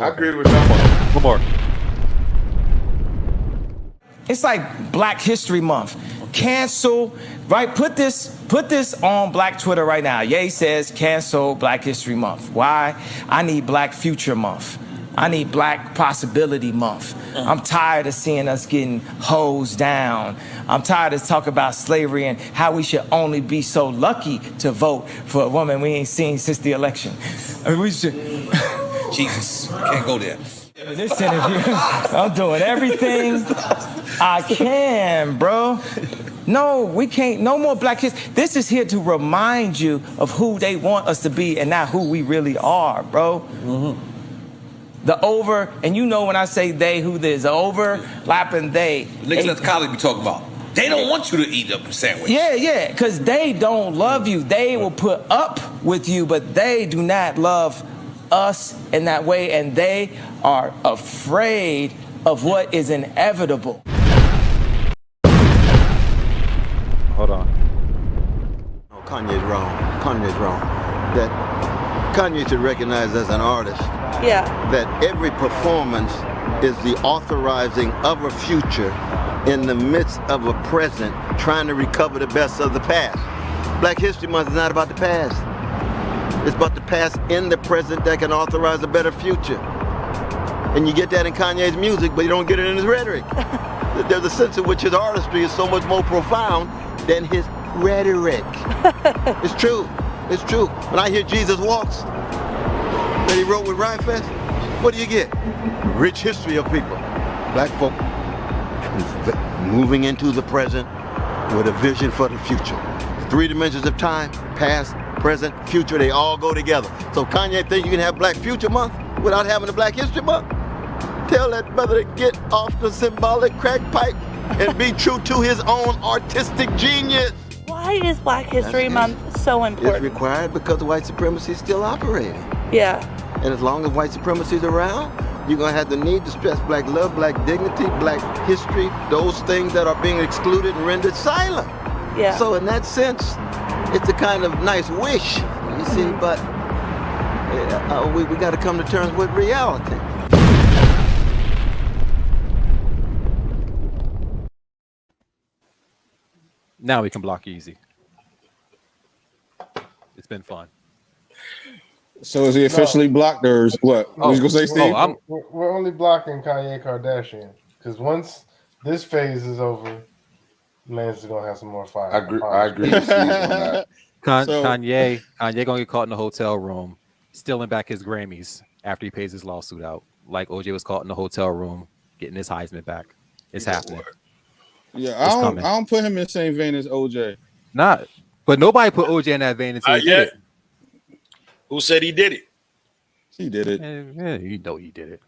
I agree with that. One more. It's like Black History Month. Cancel, right? Put this on Black Twitter right now. Ye says cancel Black History Month. Why? I need Black Future Month. I need Black Possibility Month. I'm tired of seeing us getting hosed down. I'm tired of talking about slavery and how we should only be so lucky to vote for a woman we ain't seen since the election. I mean, we should. Jesus, can't go there. In this interview, I'm doing everything I can, bro. No, we can't. No more Black history. This is here to remind you of who they want us to be and not who we really are, bro. The over, and you know when I say they, who there's overlapping they. Niggas at the college be talking about. They don't want you to eat a sandwich. Yeah, because they don't love you. They will put up with you, but they do not love us in that way, and they are afraid of what is inevitable. Hold on. Oh, Kanye's wrong. Kanye's wrong. That Kanye should recognize as an artist that every performance is the authorizing of a future in the midst of a present trying to recover the best of the past. Black History Month is not about the past. It's about the past in the present that can authorize a better future. And you get that in Kanye's music, but you don't get it in his rhetoric. There's a sense in which his artistry is so much more profound than his rhetoric. It's true. It's true. When I hear Jesus Walks that he wrote with Rhymefest, what do you get? Rich history of people. Black folk moving into the present with a vision for the future. 3 dimensions of time, past, present, future, they all go together. So Kanye think you can have Black Future Month without having a Black History Month? Tell that brother to get off the symbolic crack pipe and be true to his own artistic genius. Why is Black History Month so important? It's required because white supremacy is still operating. Yeah. And as long as white supremacy is around, you're going to have the need to stress Black love, Black dignity, Black history, those things that are being excluded and rendered silent. Yeah. So in that sense, it's a kind of nice wish, you see, but we got to come to terms with reality. Now we can block easy. It's been fun. So is he officially blocked, or is what? Oh, What you gonna say, Steve? We're only blocking Kanye Kardashian because once this phase is over, man's gonna have some more fire. I agree with Steve on that. Kanye gonna get caught in the hotel room, stealing back his Grammys after he pays his lawsuit out. Like OJ was caught in the hotel room, getting his Heisman back. It's happening. Yeah, I don't put him in the same vein as OJ. Not, but nobody put OJ in that vein until he did it. Who said he did it? He did it. Yeah, you know he did it.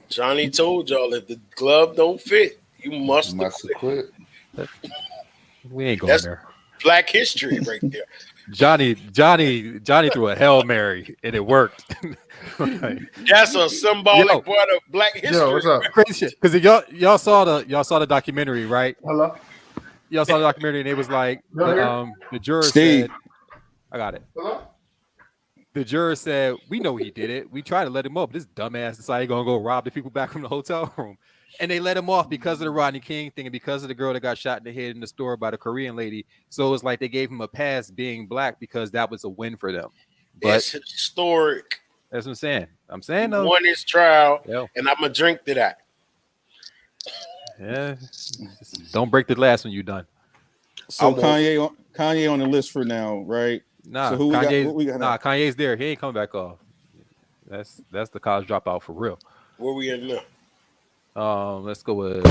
Johnny told y'all if the glove don't fit, you must quit. We ain't going That's there. Black history right there. Johnny threw a Hail Mary and it worked. That's a symbolic part of Black history. Yo, what's up? Crazy shit. Because y'all saw the documentary, right? Hello. Y'all saw the documentary and it was like the juror Steve. said, I got it. Hello. The juror said, we know he did it. We tried to let him up. This dumbass decided he's gonna go rob the people back from the hotel room. And they let him off because of the Rodney King thing and because of the girl that got shot in the head in the store by the Korean lady. So it's like they gave him a pass being black because that was a win for them. But It's historic. that's what I'm saying. I'm saying though. Won his trial, Yeah. and I'm gonna drink to that. Yeah. Just don't break the glass when you're done. So Kanye on the list for now, right? Nah, So who we got? Kanye's there. He ain't coming back off. That's the college dropout for real. Where we in now? Let's go with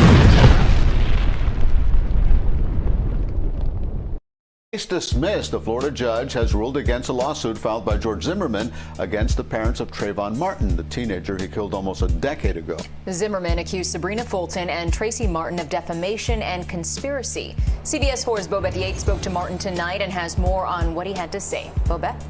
Case dismissed. A Florida judge has ruled against a lawsuit filed by George Zimmerman against the parents of Trayvon Martin, the teenager he killed almost a decade ago. Zimmerman accused Sabrina Fulton and Tracy Martin of defamation and conspiracy. CBS 4's Bobette Yates spoke to Martin tonight and has more on what he had to say. Bobette?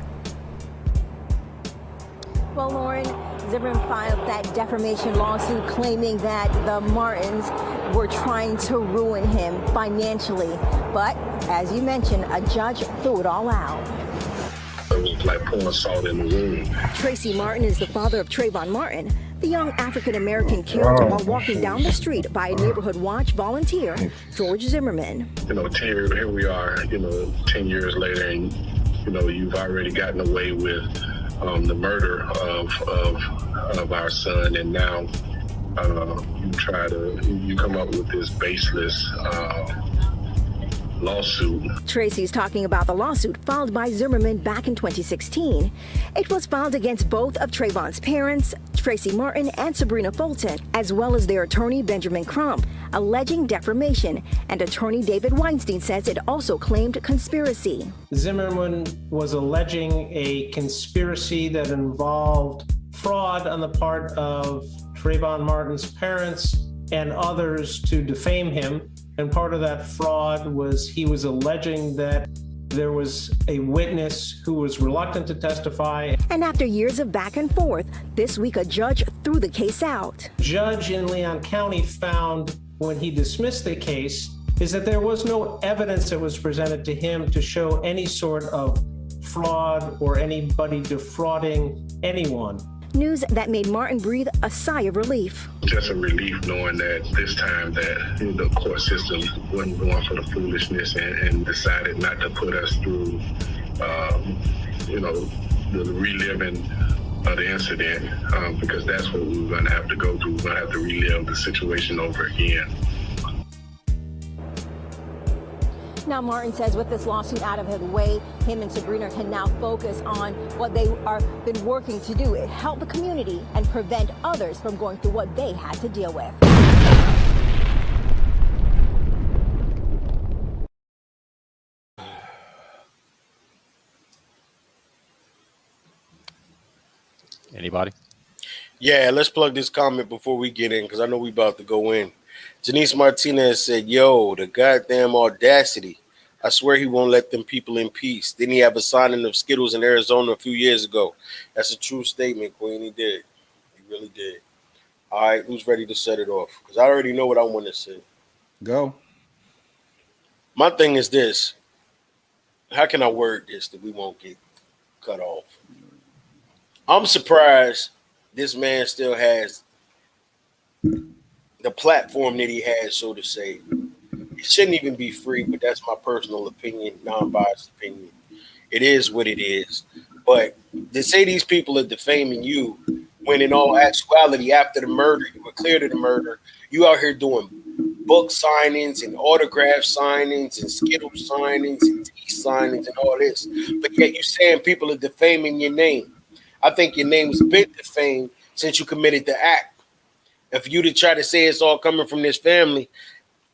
Well, Lauren, Zimmerman filed that defamation lawsuit claiming that the Martins were trying to ruin him financially. But, as you mentioned, a judge threw it all out. It was like pouring salt in the wound. Tracy Martin is the father of Trayvon Martin, the young African-American killed while walking down the street by a neighborhood watch volunteer, George Zimmerman. 10 years, here we are, 10 years later, and, you've already gotten away with the murder of our son, and now you come up with this baseless lawsuit. Tracy's talking about the lawsuit filed by Zimmerman back in 2016. It was filed against both of Trayvon's parents, Tracy Martin and Sabrina Fulton, as well as their attorney Benjamin Crump, alleging defamation, and attorney David Weinstein says it also claimed conspiracy. Zimmerman was alleging a conspiracy that involved fraud on the part of Trayvon Martin's parents and others to defame him. And part of that fraud was he was alleging that there was a witness who was reluctant to testify. And after years of back and forth, this week a judge threw the case out. Judge in Leon County found when he dismissed the case is that there was no evidence that was presented to him to show any sort of fraud or anybody defrauding anyone. News that made Martin breathe a sigh of relief. Just a relief knowing that this time that the court system wasn't going for the foolishness and decided not to put us through, the reliving of the incident, because that's what we were going to have to go through. We're going to have to relive the situation over again. Now, Martin says with this lawsuit out of his way, him and Sabrina can now focus on what they are been working to do, help the community and prevent others from going through what they had to deal with. Anybody? Yeah, let's plug this comment before we get in, because I know we about to go in. Janice Martinez said, yo, the goddamn audacity. I swear he won't let them people in peace. Didn't he have a signing of Skittles in Arizona a few years ago? That's a true statement, Queen. He did. He really did. All right, who's ready to set it off? Because I already know what I want to say. Go. My thing is this. How can I word this that we won't get cut off? I'm surprised this man still has the platform that he has, so to say. It shouldn't even be free, but that's my personal opinion, non-biased opinion. It is what it is. But to say these people are defaming you, when in all actuality, after the murder, you were cleared of the murder, you out here doing book signings and autograph signings and Skittle signings and tea signings and all this. But yet you're saying people are defaming your name. I think your name's been defamed since you committed the act. And for you to try to say it's all coming from this family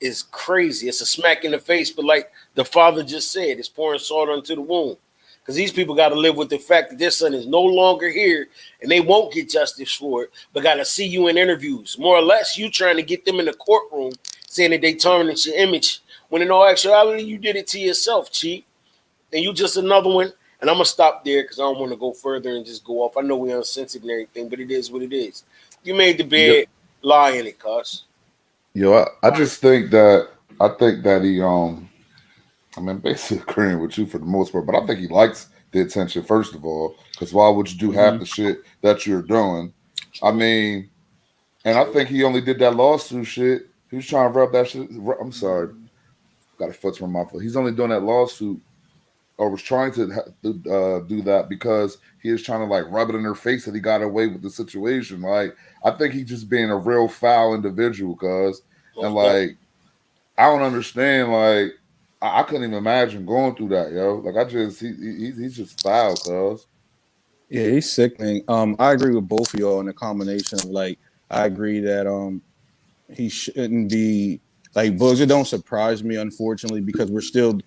is crazy. It's a smack in the face, but like the father just said, it's pouring salt onto the wound. Because these people got to live with the fact that their son is no longer here and they won't get justice for it, but got to see you in interviews. More or less, you trying to get them in the courtroom saying that they tarnish your image, when in all actuality, you did it to yourself, Chief. And you just another one. And I'm going to stop there because I don't want to go further and just go off. I know we're uncensored and everything, but it is what it is. You made the bed, lie in it, cuz. Yo, I just think that he I mean, basically agreeing with you for the most part, but I think he likes the attention, first of all, because why would you do half the shit that you're doing? I mean, and I think he only did that lawsuit shit. He was trying to rub that shit. I'm sorry. Got a foot from my foot. He's only doing that lawsuit, or was trying to do that because he was trying to like rub it in her face that he got away with the situation. Like, I think he's just being a real foul individual, cuz. And like, I don't understand, like, I couldn't even imagine going through that, yo. Like, he's just foul, cuz. Yeah, he's sickening. I agree with both of y'all in the combination of like, I agree that he shouldn't be like Bugs. It don't surprise me, unfortunately, because we're still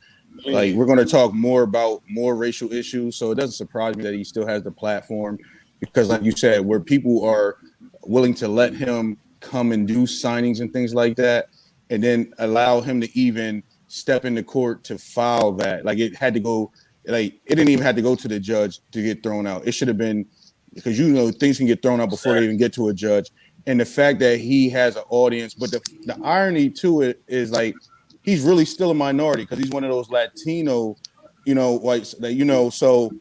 like we're going to talk more about more racial issues. So it doesn't surprise me that he still has the platform, because like you said, where people are willing to let him come and do signings and things like that, and then allow him to even step into court to file that. Like, it had to go, like, it didn't even have to go to the judge to get thrown out. It should have been, because things can get thrown out before they even get to a judge. And the fact that he has an audience, but the irony to it is like he's really still a minority because he's one of those Latino, whites that, so,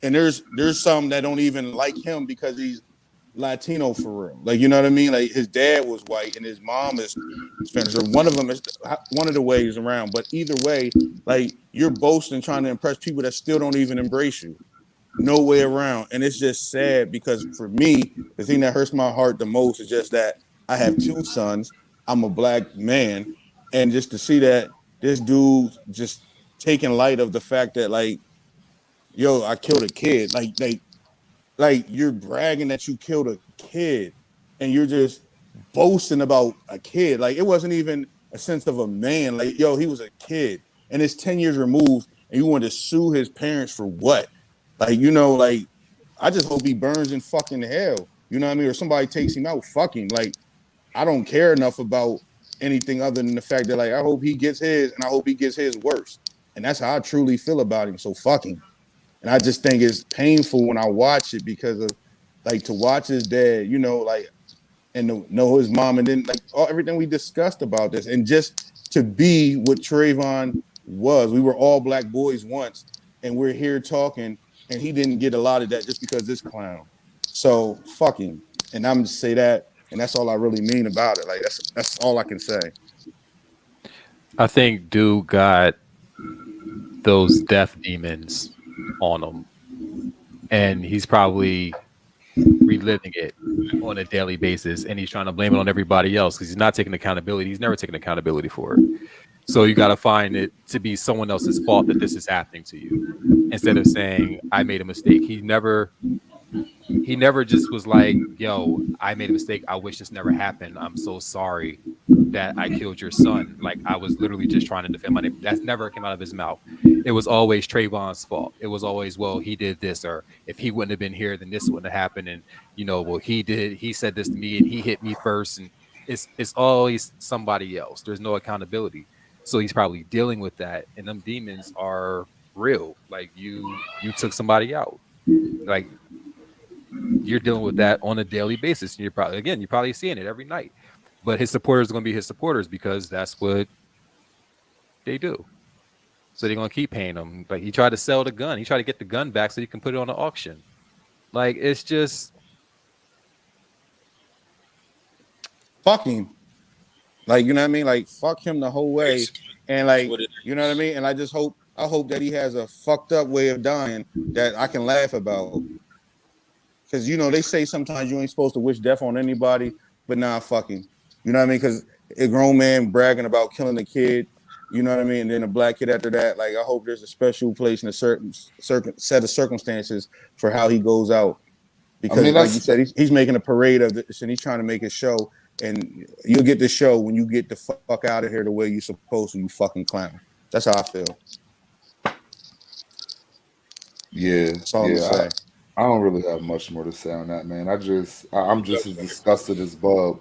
and there's some that don't even like him because he's Latino for real. Like, you know what I mean? Like, his dad was white and his mom is Spanish. Or one of them is one of the ways around. But either way, like, you're boasting, trying to impress people that still don't even embrace you. No way around. And it's just sad because for me, the thing that hurts my heart the most is just that I have two sons. I'm a black man. And just to see that this dude just taking light of the fact that like, yo, I killed a kid. Like you're bragging that you killed a kid, and you're just boasting about a kid. Like it wasn't even a sense of a man. Like, yo, he was a kid, and it's 10 years removed, and you want to sue his parents for what? Like, you know, like I just hope he burns in fucking hell. You know what I mean? Or somebody takes him out. Fuck him. Like, I don't care enough about anything other than the fact that, like, I hope he gets his, and I hope he gets his worse. And that's how I truly feel about him. So fuck him. And I just think it's painful when I watch it because of, like, to watch his dad, you know, like, and to know his mom, and then like everything we discussed about this, and just to be what Trayvon was. We were all black boys once, and we're here talking, and he didn't get a lot of that just because this clown. So fuck him. And I'm just say that, and that's all I really mean about it. Like that's all I can say. I think dude got those death demons on him, and he's probably reliving it on a daily basis, and he's trying to blame it on everybody else because he's not taking accountability. He's never taken accountability for it. So you got to find it to be someone else's fault that this is happening to you, instead of saying I made a mistake. He never just was like, yo, I made a mistake. I wish this never happened. I'm so sorry that I killed your son. Like, I was literally just trying to defend my name. That's never came out of his mouth. It was always Trayvon's fault. It was always, well, he did this, or if he wouldn't have been here, then this wouldn't have happened. And, you know, well, he said this to me and he hit me first. And it's always somebody else. There's no accountability. So he's probably dealing with that. And them demons are real. Like, you took somebody out. Like, you're dealing with that on a daily basis. And you're probably seeing it every night. But his supporters are going to be his supporters because that's what they do. So they're going to keep paying him. Like, he tried to sell the gun. He tried to get the gun back so he can put it on the auction. Like, it's just fuck him. Like, you know what I mean? Like, fuck him the whole way. And like, you know what I mean? And I hope that he has a fucked up way of dying that I can laugh about. Because, you know, they say sometimes you ain't supposed to wish death on anybody, but nah, fuck him. You know what I mean? Because a grown man bragging about killing a kid, you know what I mean? And then a black kid after that. Like, I hope there's a special place in a certain set of circumstances for how he goes out. Because, I mean, like you said, he's making a parade of this, and he's trying to make a show. And you'll get the show when you get the fuck out of here the way you're supposed to, you fucking clown. That's how I feel. Yeah. That's all I'm saying. I don't really have much more to say on that, man. I'm just as disgusted as Bub.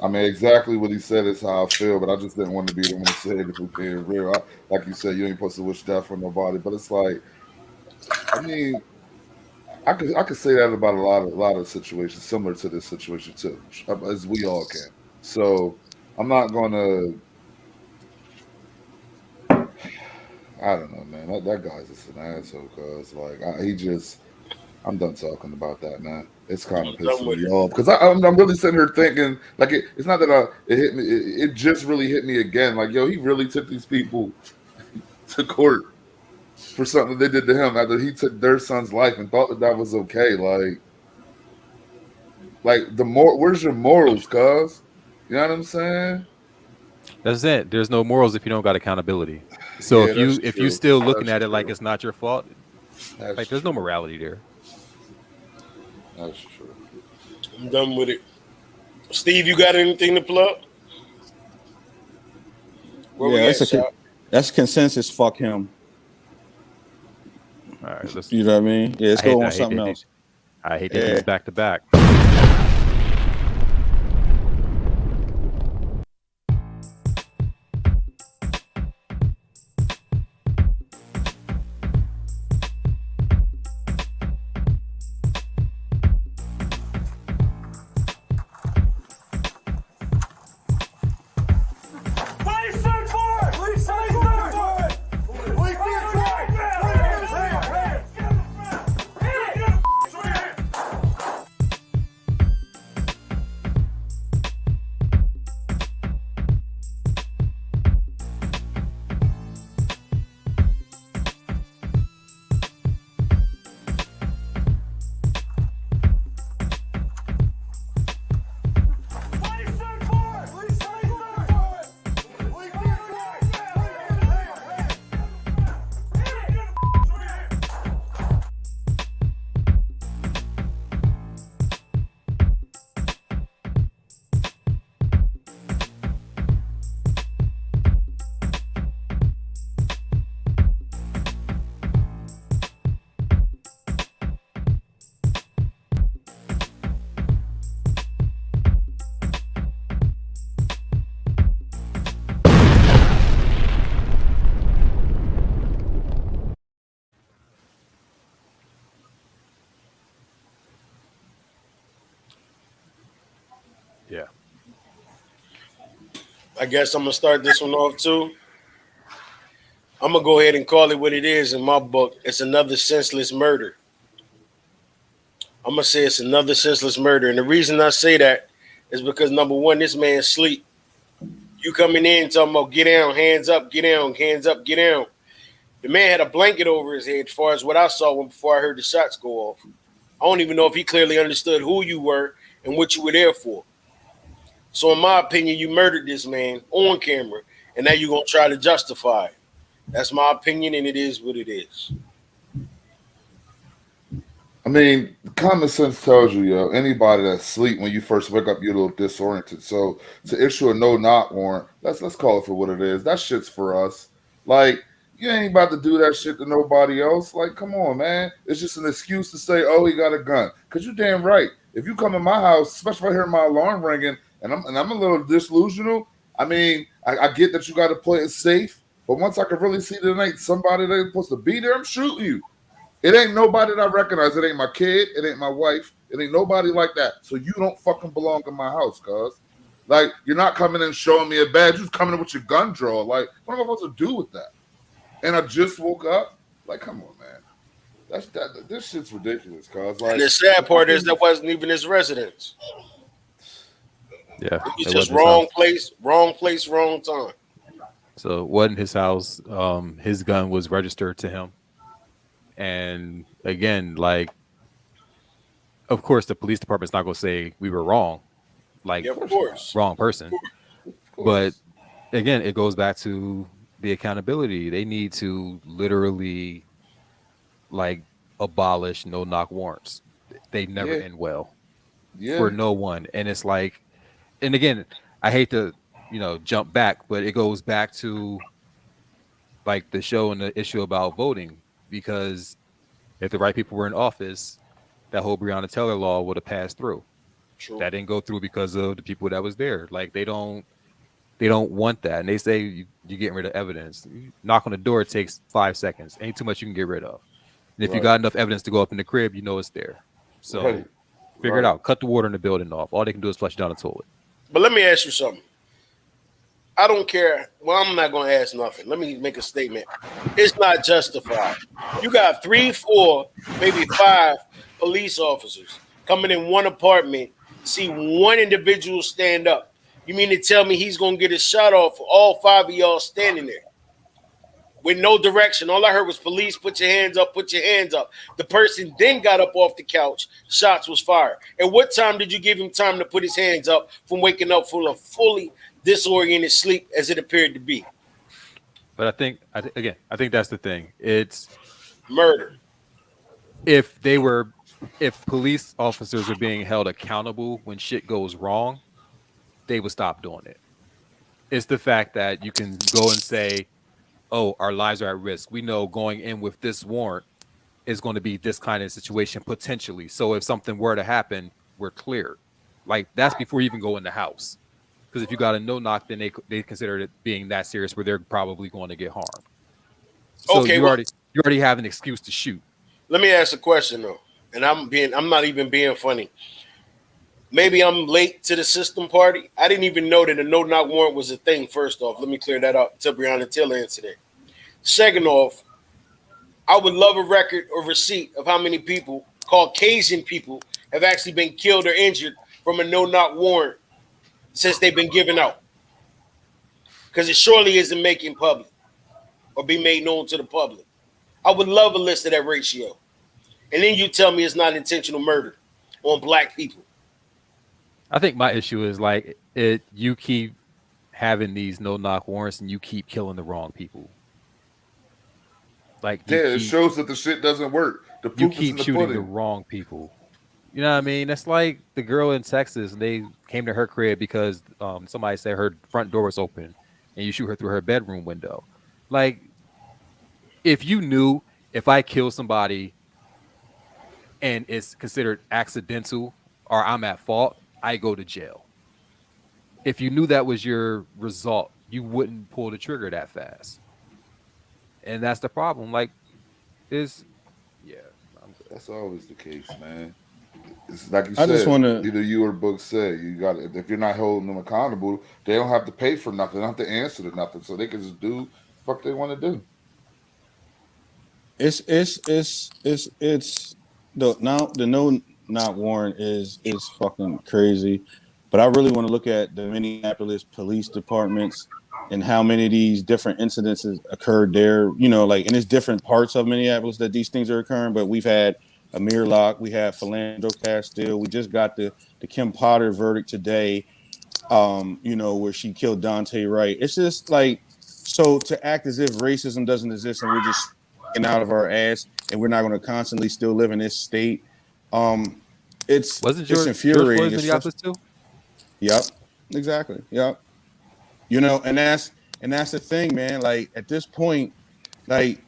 I mean, exactly what he said is how I feel, but I just didn't want to be the one to say it if we're being real. Like you said, you ain't supposed to wish death on nobody, but it's like, I mean, I could say that about a lot of situations similar to this situation too, as we all can. So I'm not gonna. I don't know, man. That guy's just an asshole, cause like I'm done talking about that, man. It's kind of pissing me off because I'm really sitting here thinking, like, it's not that it hit me. It just really hit me again. Like, yo, he really took these people to court for something they did to him after he took their son's life and thought that was okay. Like where's your morals, cuz? You know what I'm saying? That's it. There's no morals if you don't got accountability. So if you still looking at it like it's not your fault, like there's no morality there. That's true. I'm done with it. Steve, you got anything to plug? That's consensus. Fuck him. All right, let's. You know what I mean? Yeah, let's go on something else. I hate that he's back to back. I guess I'm gonna start this one off too. I'm gonna go ahead and call it what it is in my book. It's another senseless murder. I'm gonna say it's another senseless murder, and the reason I say that is because number one, this man's sleep. You coming in talking about get down, hands up, get down, hands up, get down. The man had a blanket over his head, as far as what I saw when before I heard the shots go off. I don't even know if he clearly understood who you were and what you were there for. So, in my opinion, you murdered this man on camera, and now you're gonna try to justify it. That's my opinion, and it is what it is. I mean, common sense tells you, yo, anybody that's asleep when you first wake up, you're a little disoriented. So to issue a no-knock warrant, let's call it for what it is. That shit's for us. Like, you ain't about to do that shit to nobody else. Like, come on, man. It's just an excuse to say, oh, he got a gun. Cause you're damn right. If you come in my house, especially if I hear my alarm ringing, and I'm a little disillusional. I mean, I get that you got to play it safe, but once I can really see that it ain't somebody that's supposed to be there, I'm shooting you. It ain't nobody that I recognize. It ain't my kid. It ain't my wife. It ain't nobody like that. So you don't fucking belong in my house, cuz. Like, you're not coming in showing me a badge. You're coming in with your gun drawn. Like, what am I supposed to do with that? And I just woke up. Like, come on, man. This shit's ridiculous, cuz. Like, And the sad part is that wasn't even his residence. Yeah, It was just wrong place, wrong time. So it wasn't his house. His gun was registered to him. And again, like, of course, the police department's not going to say we were wrong, like, yeah, of course, wrong person. But again, it goes back to the accountability. They need to literally, like, abolish no-knock warrants. They never end well for no one. And it's like, and again, I hate to, jump back, but it goes back to like the show and the issue about voting, because if the right people were in office, that whole Breonna Taylor law would have passed through. True. That didn't go through because of the people that was there. Like, they don't want that. And they say you're getting rid of evidence. You knock on the door, it takes 5 seconds. Ain't too much you can get rid of. And if you got enough evidence to go up in the crib, you know it's there. So figure it out. Cut the water in the building off. All they can do is flush down the toilet. But let me ask you something. I don't care. Well, I'm not going to ask nothing. Let me make a statement. It's not justified. You got 3, 4, maybe 5 police officers coming in one apartment, see one individual stand up. You mean to tell me he's going to get a shot off for all 5 of y'all standing there with no direction? All I heard was police, put your hands up, put your hands up. The person then got up off the couch. Shots was fired. At what time did you give him time to put his hands up from waking up full of fully disoriented sleep as it appeared to be? But I think that's the thing. It's murder. If police officers are being held accountable when shit goes wrong, they would stop doing it. It's the fact that you can go and say, oh, our lives are at risk. We know going in with this warrant is going to be this kind of situation potentially. So if something were to happen, we're cleared. Like, that's before you even go in the house. Because if you got a no-knock, then they consider it being that serious where they're probably going to get harmed. So you already have an excuse to shoot. Let me ask a question though, and I'm not even being funny. Maybe I'm late to the system party. I didn't even know that a no-knock warrant was a thing. First off, let me clear that up to Breonna Taylor incident. Second off, I would love a record or receipt of how many people, Caucasian people, have actually been killed or injured from a no-knock warrant since they've been given out. Because it surely isn't making public or be made known to the public. I would love a list of that ratio. And then you tell me it's not intentional murder on black people. I think my issue is like you keep having these no-knock warrants and you keep killing the wrong people. Like, it shows that the shit doesn't work. You keep shooting the wrong people. You know what I mean? That's like the girl in Texas. They came to her crib because somebody said her front door was open, and you shoot her through her bedroom window. Like, if you knew if I kill somebody and it's considered accidental or I'm at fault, I go to jail. If you knew that was your result, you wouldn't pull the trigger that fast. And that's the problem. Like, that's always the case, man. It's like you I said. just wanna- Either you or the book said you got. If you're not holding them accountable, they don't have to pay for nothing. They don't have to answer to nothing, so they can just do the fuck they want to do. It's the no not warrant is fucking crazy, but I really want to look at the Minneapolis police departments and how many of these different incidences occurred there. You know, like, and it's different parts of Minneapolis that these things are occurring. But we've had Amir Locke, we have Philando Castile, we just got the Kim Potter verdict today. You know, where she killed Dante Wright. It's just like, so to act as if racism doesn't exist and we're just getting out of our ass and we're not going to constantly still live in this state. It's infuriating. George Minneapolis too? Yep, exactly. Yep. You know, and that's the thing, man. Like, at this point, like,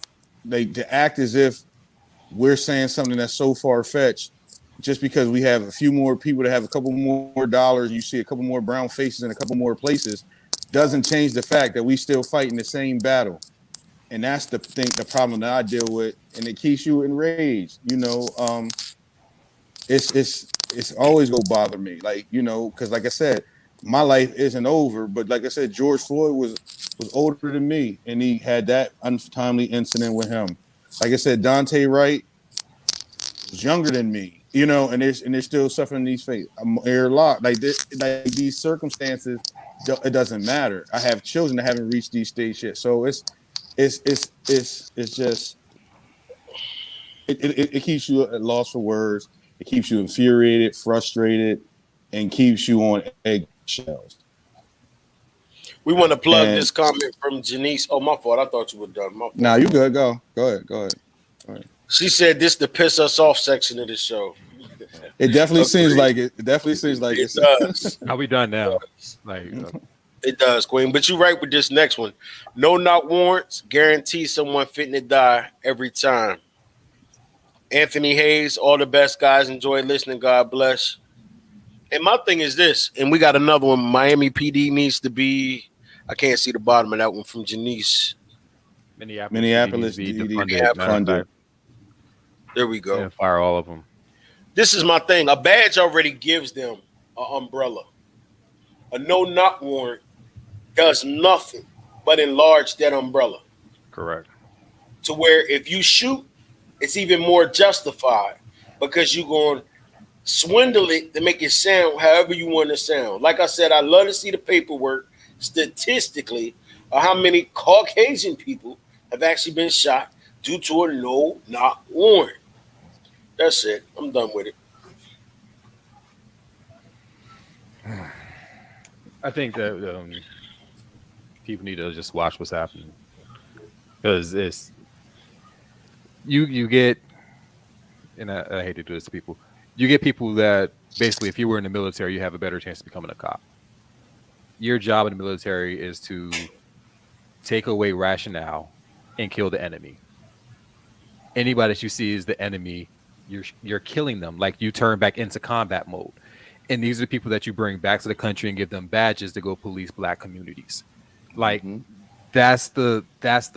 to act as if we're saying something that's so far-fetched just because we have a few more people that have a couple more dollars, you see a couple more brown faces in a couple more places, doesn't change the fact that we still fighting the same battle. And that's the problem that I deal with, and it keeps you enraged. You know, it's always gonna bother me, like, you know, because like I said, my life isn't over, but like I said, George Floyd was older than me, and he had that untimely incident with him. Like I said, Dante Wright was younger than me, you know, and they're still suffering these fates. I'm airlocked, like this, like these circumstances. It doesn't matter. I have children that haven't reached these stages yet, so it's just it keeps you at loss for words. It keeps you infuriated, frustrated, and keeps you on eggshells. We want to plug this comment from Janice. Oh, my fault. I thought you were done. My fault. Nah, you good. Go ahead. All right. She said this the piss us off section of the show. It definitely seems like it. It definitely seems like it does. Are we done now? Like, it does, Queen. But you're right with this next one. No knock warrants guarantee someone fitting to die every time. Anthony Hayes, all the best, guys. Enjoy listening. God bless. And my thing is this, and we got another one. Miami PD needs to be. I can't see the bottom of that one from Janice. Minneapolis defunded. funded. There we go. Yeah, fire all of them. This is my thing. A badge already gives them an umbrella. A no-knock warrant does nothing but enlarge that umbrella. Correct. To where if you shoot, it's even more justified because you're going to swindle it to make it sound however you want to sound. Like I said, I love to see the paperwork statistically of how many Caucasian people have actually been shot due to a no-knock warrant. That's it. I'm done with it. I think that people need to just watch what's happening, because it's you get, and I hate to do this to people, you get people that basically, if you were in the military, you have a better chance of becoming a cop. Your job in the military is to take away rationale and kill the enemy. Anybody that you see is the enemy, you're killing them. Like, you turn back into combat mode. And these are the people that you bring back to the country and give them badges to go police black communities. Like, that's the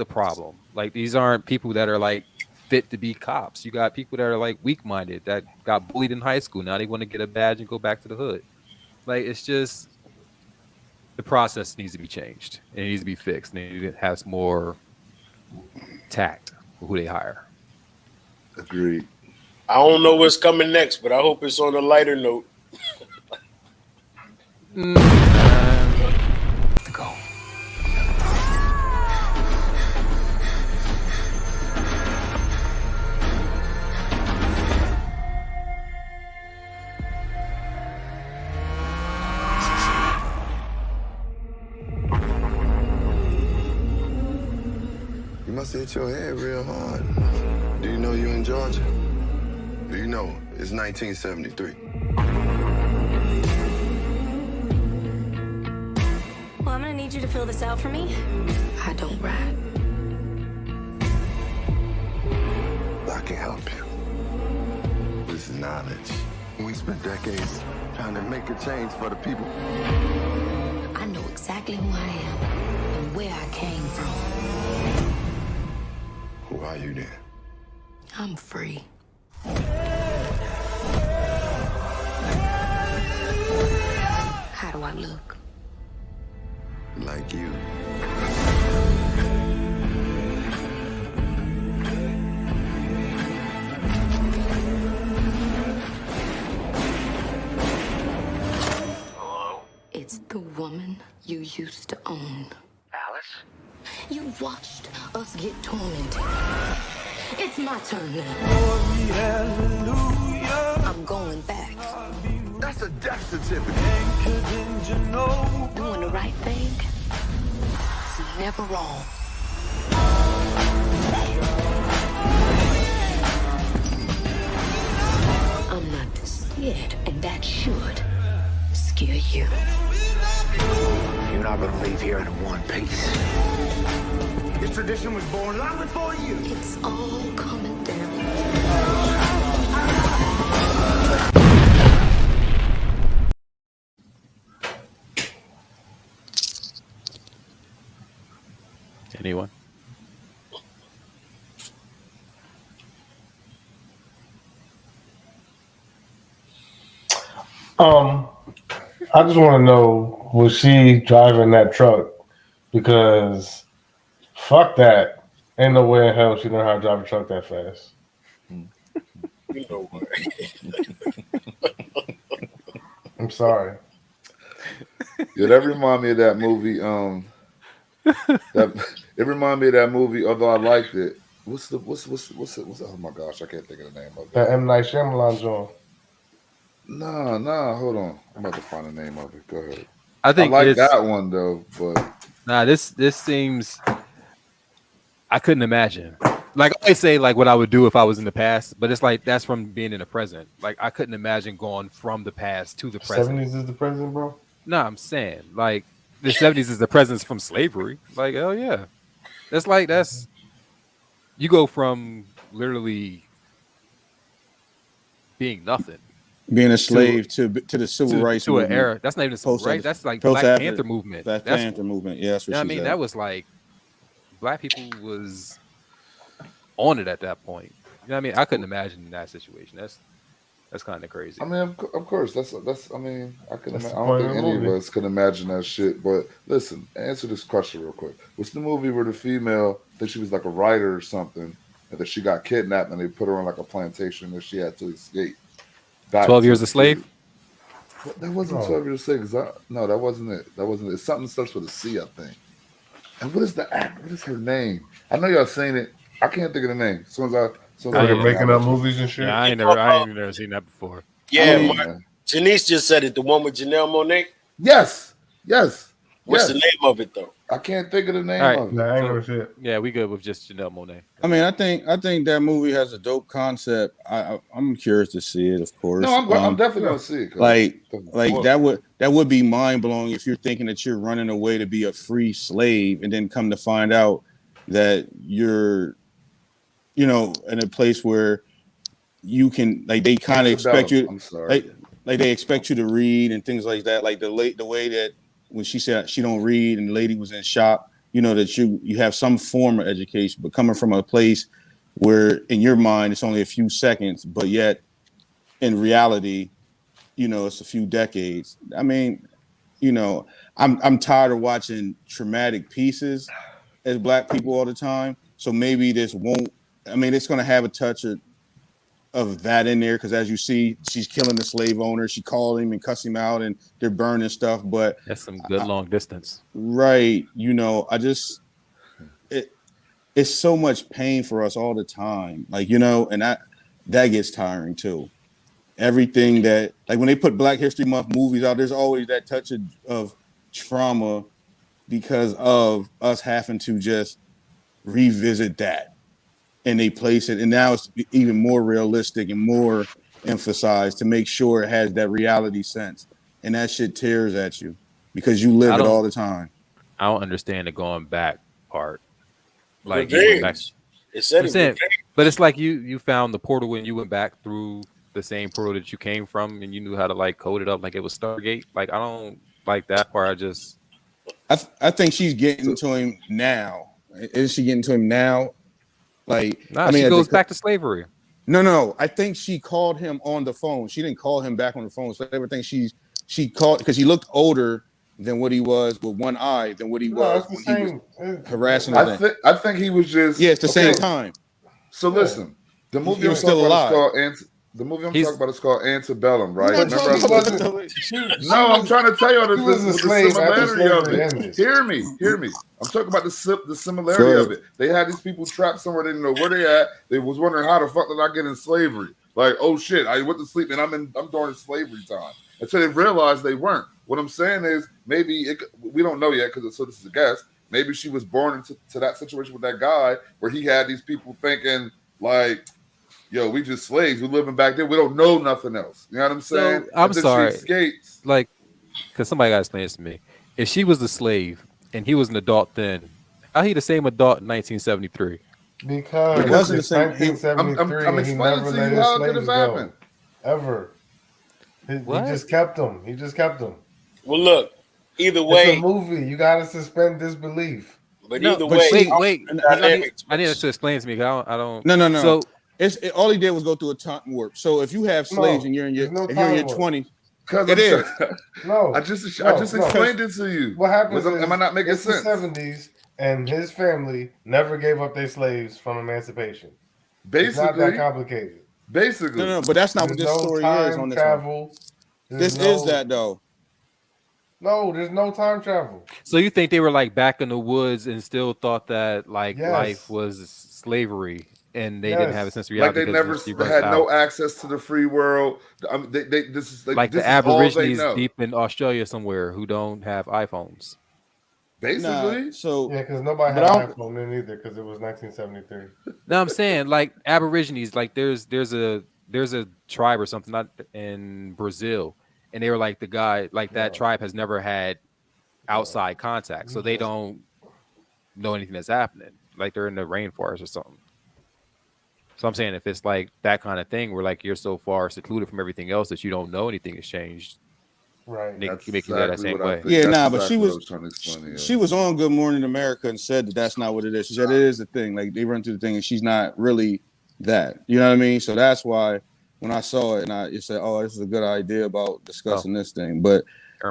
problem. Like, these aren't people that are like fit to be cops. You got people that are like weak-minded, that got bullied in high school. Now they want to get a badge and go back to the hood. Like, it's just, the process needs to be changed. It needs to be fixed. They need to have more tact for who they hire. Agreed. I don't know what's coming next, but I hope it's on a lighter note. Go. You must have hit your head real hard. Do you know you're in Georgia? Do you know it's 1973? Well, I'm gonna need you to fill this out for me. I don't rap. I can help you. This is knowledge. We spent decades trying to make a change for the people. I know exactly who I am and where I came from. Who are you then? I'm free. do I look? Like you. It's the woman you used to own. Alice? You watched us get tormented. It's my turn now. I'm going back. That's a death certificate. Doing the right thing is never wrong. I'm not scared, and that should scare you. You're not gonna leave here in one piece. This tradition was born long before you. It's all coming down. Anyone? I just want to know, was she driving that truck? Because fuck that. Ain't no way in hell she know how to drive a truck that fast. I'm sorry. Yeah, that remind me of that movie. It reminded me of that movie. Although I liked it. What's oh my gosh, I can't think of the name of it. That M. Night Shyamalan joint. Nah, hold on. I'm about to find the name of it. Go ahead. I think like that one though, but this seems. I couldn't imagine. Like I say, like what I would do if I was in the past, but it's like that's from being in the present. Like I couldn't imagine going from the past to the present. 70s is the present, bro. No, I'm saying like the 70s is the presence from slavery. Like hell yeah, that's you go from literally being nothing. Being a slave to the civil rights movement. To an era. That's not even civil rights. That's like Black Panther movement. Black Panther movement. Yeah, that's what you know she what I mean? said. That was like Black people was on it at that point. You know what I mean? I couldn't imagine that situation. That's kind of crazy. I mean, of course, that's. I mean, I don't point think of the any of movie. us could imagine that shit. But listen, answer this question real quick. What's the movie where the female, I think she was like a writer or something, and that she got kidnapped and they put her on like a plantation and she had to escape. 12 Years a Slave? That wasn't 12 Years a Slave. No, that wasn't it. That wasn't it. Something starts with a C, I think. And what is the act? What is her name? I know y'all seen it. I can't think of the name. As soon as they're making up movies and shit. Yeah, I ain't never seen that before. Yeah, Janice just said it. The one with Janelle Monáe. Yes. What's the name of it though? I can't think of the name All of it. Nah, I ain't gonna shit. Yeah, we good with just Janelle Monáe. I mean, I think that movie has a dope concept. I'm curious to see it, of course. No, I'm definitely gonna see it. Like that would be mind blowing if you're thinking that you're running away to be a free slave, and then come to find out that you're, in a place where you can, like, they kind of expect you. I'm sorry. Like they expect you to read and things like that. Like the way that when she said she don't read and the lady was in shock, that you have some form of education, but coming from a place where in your mind it's only a few seconds, but yet in reality, it's a few decades. I mean, I'm tired of watching traumatic pieces as Black people all the time. So maybe this won't. I mean, it's going to have a touch of that in there, because as you see, she's killing the slave owner. She called him and cussed him out, and they're burning stuff. But that's some good long distance, right? It's so much pain for us all the time, like and that gets tiring too. Everything that, like, when they put Black History Month movies out, there's always that touch of trauma because of us having to just revisit that. And they place it, and now it's even more realistic and more emphasized to make sure it has that reality sense. And that shit tears at you because you live it all the time. I don't understand the going back part. Like It said it. But it's like you found the portal when you went back through the same portal that you came from, and you knew how to like code it up like it was Stargate. Like I don't like that part. I think she's getting to him now. Is she getting to him now? Like, I mean, she goes back to slavery. No. I think she called him on the phone. She didn't call him back on the phone. So everything she's she called because he looked older than what he was with one eye than what he was it's the when same. he was harassing I her. think he was just Yeah, it's the same time. So listen, the movie He I'm was talking still about is alive. called the movie I'm talking about is called Antebellum, right? But Remember I she said wasn't. no, I'm trying to tell you She was a the slave after similarity of slavery it. ended. Hear me. I'm talking about the similarity of it. They had these people trapped somewhere they didn't know where they at. They was wondering how the fuck did I get in slavery? Like, oh shit, I went to sleep and I'm during slavery time. Until they realized they weren't. What I'm saying is maybe we don't know yet because this is a guess. Maybe she was born into that situation with that guy where he had these people thinking like, yo, we just slaves. We're living back there. We don't know nothing else. You know what I'm saying? So I'm and then sorry. She escapes. Like, because somebody got to explain this to me. If she was a slave and he was an adult then, how he the same adult in 1973? Because it wasn't the it's same. 1973 I'm and he explaining never to let you his how it could slaves have go. happened. Ever. He just kept them. He just kept them. Well, look, either It's way, a movie. You got to suspend disbelief. but No, either but way, wait. I need to explain to me. I don't. No. So All he did was go through a time warp. So if you have slaves and you're in your 20s, it is. No, I just explained it to you. What happens am I not making it's sense? the 70s, and his family never gave up their slaves from emancipation. It's not that complicated. Basically. No, but that's not what this story is on this travel. one. This is that though. No, there's no time travel. So you think they were like back in the woods and still thought that like Yes. life was slavery and they Yes. didn't have a sense of Like reality they never because she had out. no access to the free world. This is Like this the is all they Aborigines know. deep in Australia somewhere who don't have iPhones. Basically, so because nobody had an iPhone then either because it was 1973. No, I'm saying like Aborigines, like there's a tribe or something not in Brazil, and they were like the guy like that tribe has never had outside contact, so they don't know anything that's happening. Like they're in the rainforest or something. So I'm saying if it's like that kind of thing where like you're so far secluded from everything else that you don't know anything has changed. Right. They can make you that same way. Yeah, but she was on Good Morning America and said that that's not what it is. She said it is the thing. Like they run through the thing, and she's not really that. You know what I mean? So that's why when I saw it, and it said, "Oh, this is a good idea about discussing this thing," but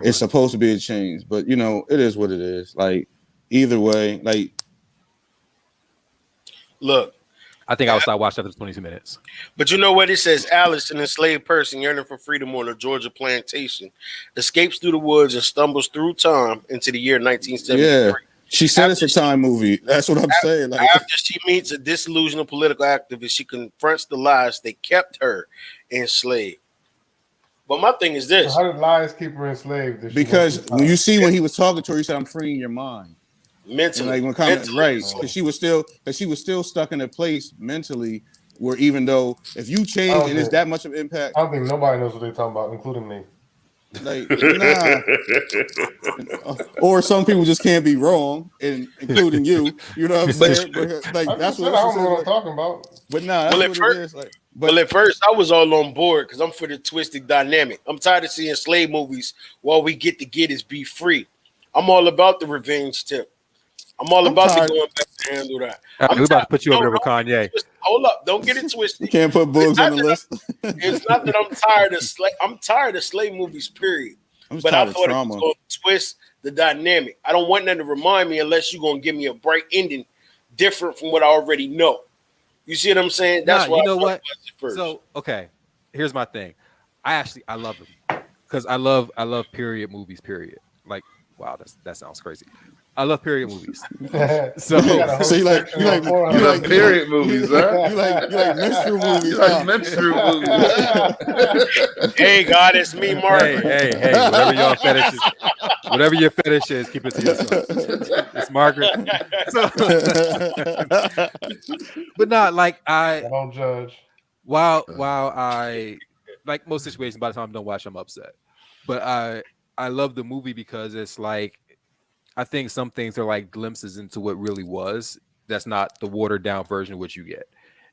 it's supposed to be a change. But you know, it is what it is. Like either way, like look. I think I would start watching after 22 minutes. But you know what? It says Alice, an enslaved person yearning for freedom on a Georgia plantation, escapes through the woods and stumbles through time into the year 1973. yeah, she said it's a time movie. That's what I'm saying. Like, after she meets a disillusioned political activist, she confronts the lies that kept her enslaved. But my thing is this: so how did lies keep her enslaved? Because when you see when he was talking to her, he said, "I'm freeing your mind." Mentally, like right? Because she was still stuck in a place mentally where even though if you change and it's that much of impact, I don't think nobody knows what they're talking about, including me. Like nah, or some people just can't be wrong, including you. You know what I'm saying? But, like that's what I don't know what I'm talking about. But nah, that's what it is. Like, well, at first I was all on board because I'm for the twisted dynamic. I'm tired of seeing slave movies. All we get is be free. I'm all about the revenge tip. I'm all about the going back to handle that. We're about to put you over there with Kanye. Hold up, don't get it twisted. You can't put Boogs on the list. It's not that I'm tired of slave. I'm tired of slave movies, period. But I thought it was going to twist the dynamic. I don't want them to remind me unless you're going to give me a bright ending different from what I already know. You see what I'm saying? That's why you know what. So okay, here's my thing. I love them because I love period movies. Period. Like wow, that sounds crazy. I love period movies. So you like period movies, huh? You like menstrual movies. You like menstrual movies. Hey, God, it's me, Margaret. Hey, whatever your fetish is, whatever your fetish is, keep it to yourself. It's Margaret. So, but not like I don't judge. While I like most situations, by the time I'm done watching, I'm upset. But I love the movie because it's like. I think some things are like glimpses into what really was. That's not the watered down version of what you get.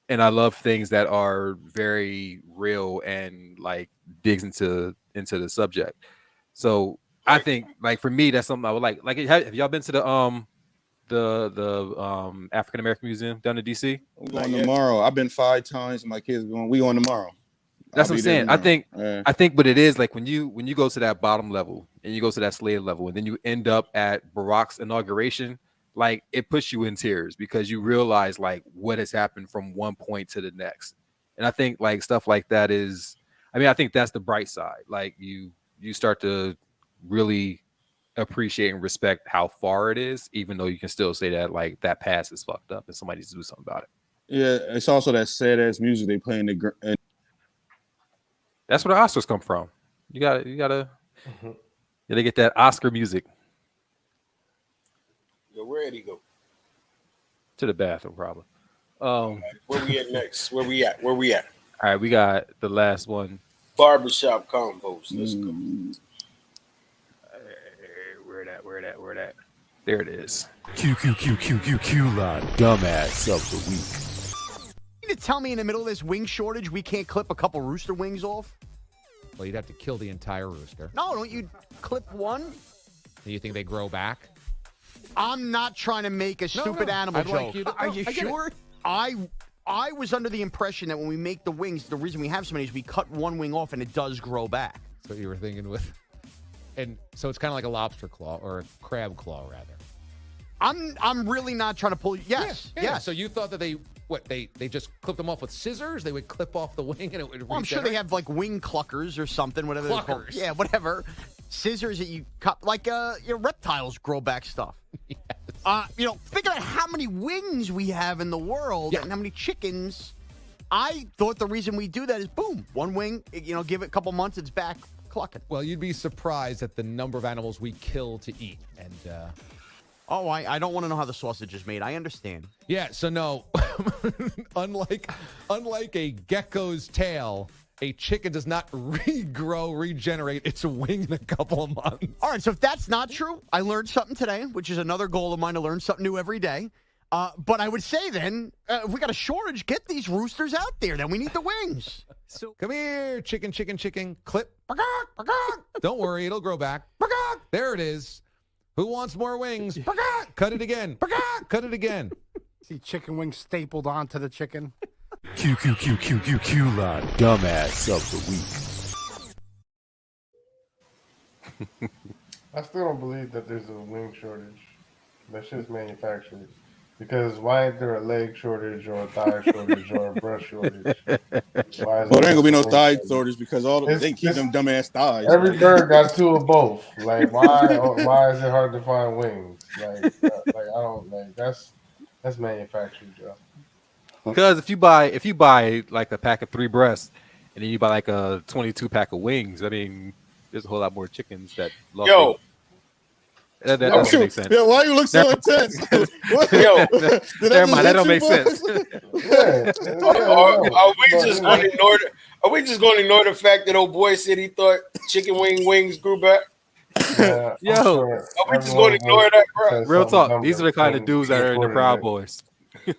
And I love things that are very real and like digs into the subject. So I think like for me, that's something I would like. Like have y'all been to the African American Museum down in DC? We're going tomorrow. I've been 5 times and my kids are going. We going tomorrow. That's what I'm saying. I think, but it is like when you go to that bottom level and you go to that slave level, and then you end up at Barack's inauguration, like it puts you in tears because you realize like what has happened from one point to the next. And I think like stuff like that is, I think that's the bright side. Like you start to really appreciate and respect how far it is, even though you can still say that like that past is fucked up and somebody needs to do something about it. Yeah, it's also that sad ass music they play in the. That's where the Oscars come from. You gotta get that Oscar music. Yo, where'd he go? To the bathroom, probably. Where we at next? Where we at? All right, we got the last one. Barbershop Convos. Let's go. Where that? There it is. Q line dumbass of the week. You need to tell me in the middle of this wing shortage we can't clip a couple rooster wings off? Well, you'd have to kill the entire rooster. No, don't you clip one? Do you think they grow back? I'm not trying to make a stupid animal I'd joke. like you to- Are no, you I get sure? I was under the impression that when we make the wings, the reason we have so many is we cut one wing off and it does grow back. That's what you were thinking with. And so it's kind of like a lobster claw or a crab claw, rather. I'm really not trying to pull you. Yes. Yeah. So you thought that they just clipped them off with scissors? They would clip off the wing and it would. Well, I'm sure they have like wing cluckers or something, whatever they're called. Cluckers. Yeah, whatever. Scissors that you cut, like your reptiles grow back stuff. Yes. Think about how many wings we have in the world and how many chickens. I thought the reason we do that is boom, one wing. Give it a couple months, it's back clucking. Well, you'd be surprised at the number of animals we kill to eat, and. I don't want to know how the sausage is made. I understand. Yeah, so no, unlike a gecko's tail, a chicken does not regenerate its wing in a couple of months. All right, so if that's not true, I learned something today, which is another goal of mine to learn something new every day. But I would say then, if we got a shortage, get these roosters out there. Then we need the wings. So come here, chicken, clip. Don't worry, it'll grow back. There it is. Who wants more wings? Cut it again. Cut it again. See chicken wings stapled onto the chicken. Q line dumbass of the week. I still don't believe that there's a wing shortage. That shit's manufactured. Because why ain't there a leg shortage or a thigh shortage or a breast shortage? Well, there ain't gonna be no thigh shortage because they keep them dumbass thighs. Every bird got two of both. Like why is it hard to find wings? Like I don't like that's manufactured, Joe. Because if you buy like a pack of 3 breasts and then you buy like a 22 pack of wings, there's a whole lot more chickens that lost weight. That doesn't make sense. Yeah, why you look so intense? Yo, never mind. That don't make sense. Are we just going to ignore Are we just going to ignore the fact that old boy said he thought chicken wings grew back? Yo, are we just going to ignore that, bro? Real talk. These are the kind of dudes that are in the Proud Boys.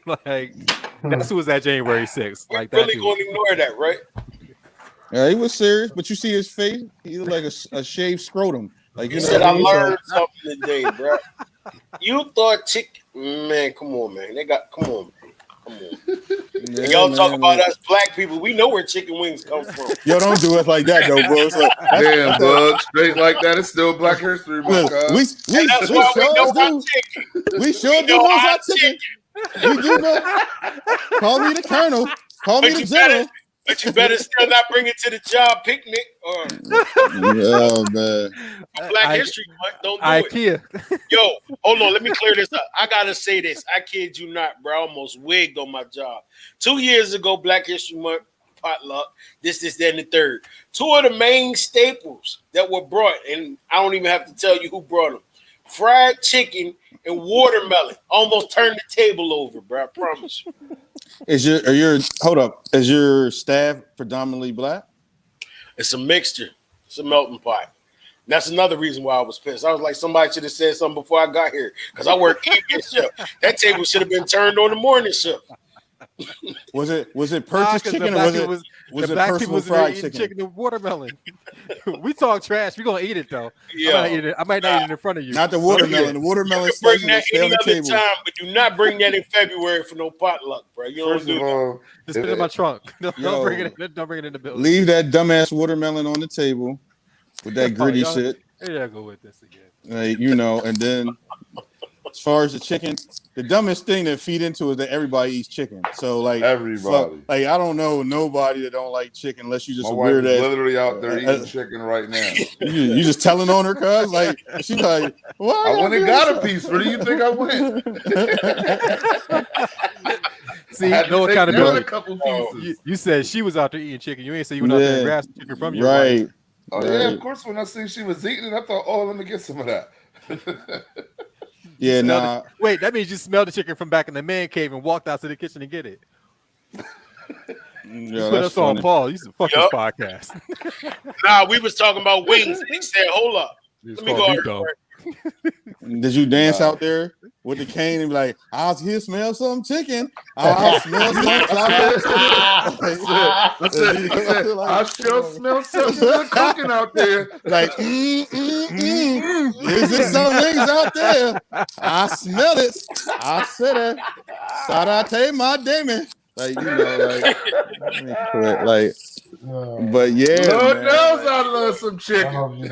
Like that's who was at January 6th. Like that. Really going to ignore that, right? Yeah, he was serious, but you see his face. He looked like a shaved scrotum. Like you said, I learned something today, bro. You thought man, come on, man. Come on. Yeah, y'all talk about us black people. We know where chicken wings come from. Yo, don't do us like that, though, bro. Damn, bud. Straight like that. It's still Black History Month, guys. We sure do know our chicken. We do know. Call me the colonel. Call me the general. But you better still not bring it to the job picnic. Oh, man. Black History Month, don't do IKEA. it. Yo, hold on. Let me clear this up. I got to say this. I kid you not, bro. I almost wigged on my job. 2 years ago, Black History Month, potluck, this, that, and the third. 2 of the main staples that were brought, and I don't even have to tell you who brought them. Fried chicken and watermelon. Almost turned the table over, bro. I promise you. Is your staff predominantly black? It's a mixture. It's a melting pot. That's another reason why I was pissed. I was like, somebody should have said something before I got here because I work evening shift. That table should have been turned on the morning shift. Was it purchased chicken or was it personal fried chicken? And watermelon. We talk trash. We gonna eat it though. Yeah. I might not eat it in front of you. Not the watermelon. The watermelon slices will stay on the table. Time, but do not bring that in February for no potluck, bro. You don't do that. Just put it in my trunk. Don't bring it in the building. Leave that dumbass watermelon on the table with that gritty shit. Yeah, go with this again. And then as far as the chicken, the dumbest thing that feed into is that everybody eats chicken. So like everybody, I don't know nobody that don't like chicken unless you just my a wife weird is ass. Literally out there eating chicken right now. You just telling on her, cuz like she's like, why? I went and got a piece. Where do you think I went? See, no accountability. A couple pieces. You said she was out there eating chicken. You ain't say you went out there and grabbed chicken from your wife. Oh yeah, of course. When I seen she was eating it, I thought, oh, let me get some of that. Yeah, nah. Wait, that means you smelled the chicken from back in the man cave and walked out to the kitchen and get it. Yeah, put us on Paul. You said fuck this podcast. Nah, we was talking about wings. And he said, hold up. Let me go. Did you dance out there with the cane and be like, I'll smell some chicken. I'll smell some I still smell something good cooking out there. Like, is there some wings out there? I smell it. I said it. Sarate my demon. But yeah, Lord man, knows I love some chicken.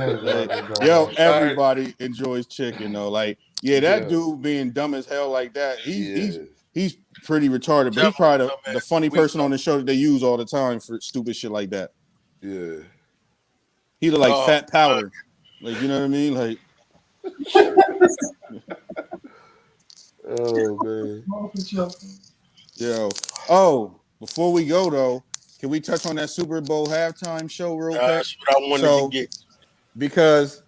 Everybody enjoys chicken though. That dude being dumb as hell like that, he's pretty retarded. But he's probably the funny person on the show that they use all the time for stupid shit like that. Yeah, he look like fat powder. You know what I mean? Like, oh man. Before we go though, can we touch on that Super Bowl halftime show real quick? That's what I wanted to get. Because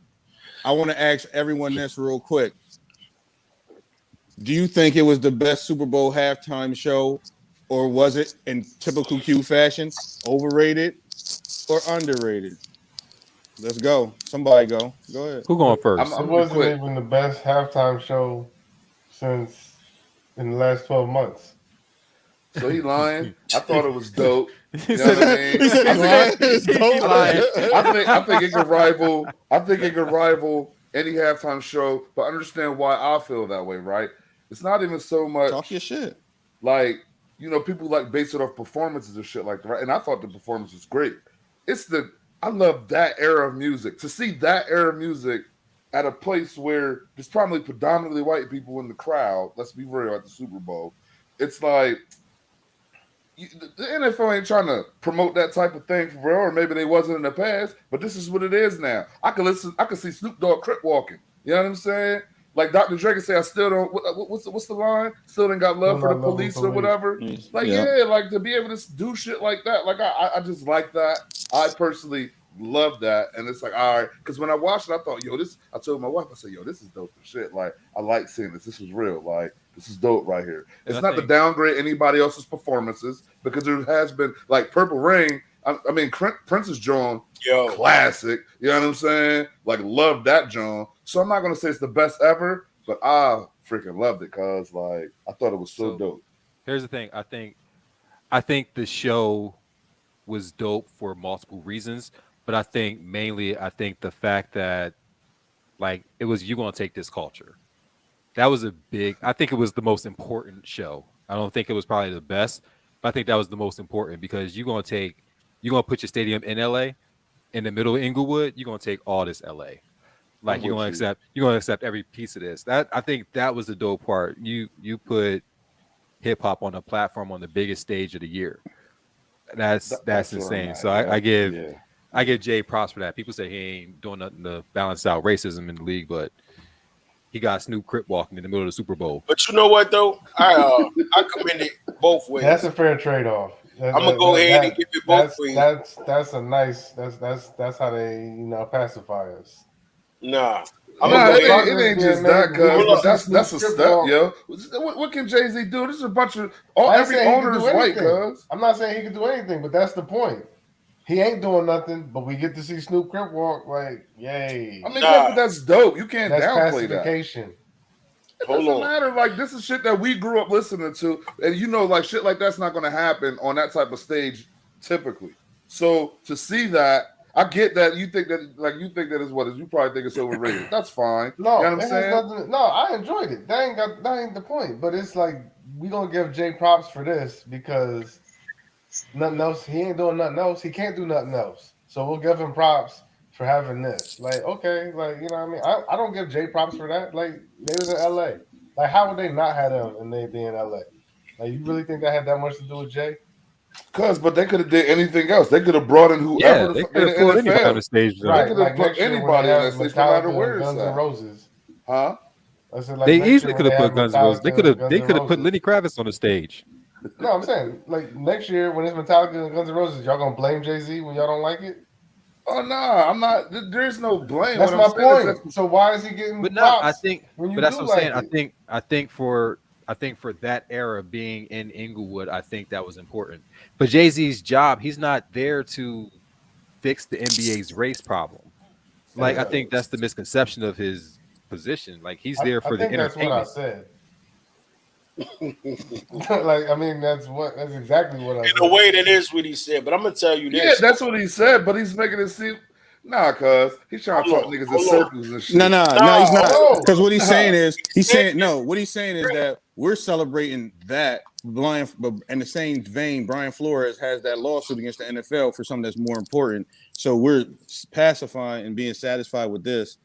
I want to ask everyone this real quick. Do you think it was the best Super Bowl halftime show, or was it, in typical Q fashion, overrated or underrated? Let's go. Somebody go. Go ahead. Who going first? It wasn't even the best halftime show since in the last 12 months. So he lying. I thought it was dope. You know what I mean? He said he's lying. It's dope. I think it could rival. I think it could rival any halftime show. But understand why I feel that way, right? It's not even so much. Talk your shit. Like, people like base it off performances and shit like that. Right? And I thought the performance was great. I love that era of music. To see that era of music at a place where there's probably predominantly white people in the crowd. Let's be real, at the Super Bowl. It's like, the NFL ain't trying to promote that type of thing for real, or maybe they wasn't in the past, but this is what it is now. I can see Snoop Dogg crip walking. You know what I'm saying? Like Dr. Dre can say, I still don't. What's the line? Still ain't got love for the police or whatever. Like like to be able to do shit like that. Like I just like that. I personally love that, and it's like, all right, because when I watched it, I thought, I told my wife, I said, this is dope as shit. Like I like seeing this. This is real. Like. This is dope right here. It's not to downgrade anybody else's performances, because there has been, like, Purple Rain. I mean, Prince's John, classic. You know what I'm saying? Like, love that John. So I'm not gonna say it's the best ever, but I freaking loved it because, like, I thought it was so dope. Here's the thing. I think the show was dope for multiple reasons, but I think the fact that, like, it was you gonna take this culture. That was I think it was the most important show. I don't think it was probably the best, but I think that was the most important, because you're going to put your stadium in LA, in the middle of Inglewood, you're going to take all this LA. Like you're going to accept every piece of this. I think that was the dope part. You put hip hop on a platform on the biggest stage of the year. That's insane. So I give Jay props for that. People say he ain't doing nothing to balance out racism in the league, but he got Snoop crip walking in the middle of the Super Bowl. But you know what though? I commend it both ways. That's a fair trade-off. I'm gonna go ahead and give it both ways. That's a nice. That's how they pacify us. Nah. It ain't just that, cuz that's a step, yo. What can Jay-Z do? This is a bunch of every owner is white, cuz. I'm not saying he can do anything, but that's the point. He ain't doing nothing, but we get to see Snoop crip walk. Like, yay! I mean, that's dope. You can't downplay pacification. It doesn't matter. Like, this is shit that we grew up listening to, and like shit like that's not going to happen on that type of stage typically. So to see that, I get that you think that is what is. You probably think it's overrated. That's fine. No, you know what I'm it saying? has nothing. No, I enjoyed it. That ain't the point. But it's like we gonna give Jay props for this because nothing else. He ain't doing nothing else. He can't do nothing else. So we'll give him props for having this. Like, okay, like what I mean. I don't give Jay props for that. Like, they was in LA. Like, how would they not have him and they be in LA? Like, you really think that had that much to do with Jay? But they could have did anything else. They could have brought in whoever they could have pulled anybody on the stage. They could have put anybody on that stage, no matter where it's Guns at. N' Roses. Huh? I said, like, They easily could have put Guns N' Roses. They could have put Roses. Lenny Kravitz on the stage. No, I'm saying, like, next year when it's Metallica and Guns N' Roses, y'all gonna blame Jay-Z when y'all don't like it? Oh no, I'm not. There's no blame. That's my point. So why is he getting But no, props I think. when you But that's do what I'm like saying. it? I think for that era being in Inglewood, I think that was important. But Jay-Z's job, he's not there to fix the NBA's race problem. Like, I think that's the misconception of his position. Like, he's there for the entertainment. That's what I said. Like, I mean, that's exactly what I said. In a way, that is what he said. But I'm gonna tell you this. Yeah, that's what he said. But he's making it seem. Nah, cuz he's trying to talk niggas in circles and shit. No, he's not. Because what he's saying is, what he's saying is that we're celebrating that blind, but in the same vein, Brian Flores has that lawsuit against the NFL for something that's more important. So we're pacifying and being satisfied with this.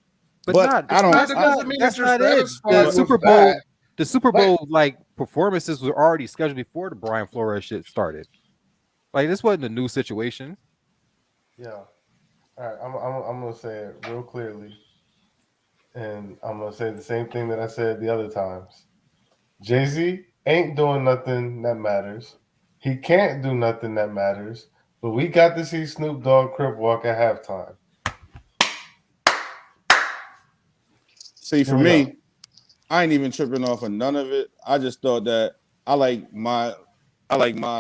But I don't. That doesn't mean that you're satisfied The with Super Bowl, that. the Super Bowl performances were already scheduled before the Brian Flores shit started. Like, this wasn't a new situation. Yeah. All right, I'm gonna say it real clearly, and I'm gonna say the same thing that I said the other times. Jay-Z ain't doing nothing that matters. He can't do nothing that matters. But we got to see Snoop Dogg Crip walk at halftime. See, for me, I ain't even tripping off of none of it. I just thought that I like my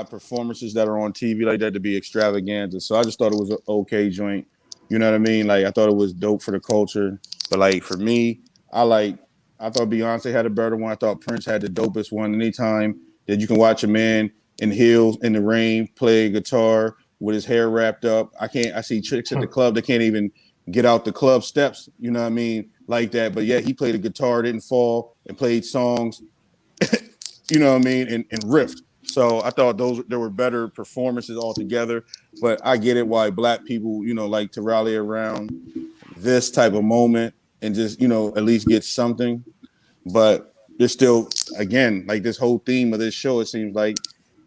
performances that are on TV like that to be extravaganza. So I just thought it was an okay joint. You know what I mean? Like, I thought it was dope for the culture. But like, for me, I thought Beyonce had a better one. I thought Prince had the dopest one. Anytime that you can watch a man in heels in the rain play guitar with his hair wrapped up. I see chicks at the club that can't even get out the club steps. You know what I mean? Like that. But yeah, he played a guitar, didn't fall, and played songs. You know what I mean? And riffed. So I thought there were better performances altogether, but I get it why black people, like to rally around this type of moment and just, at least get something. But there's still, again, like this whole theme of this show, it seems like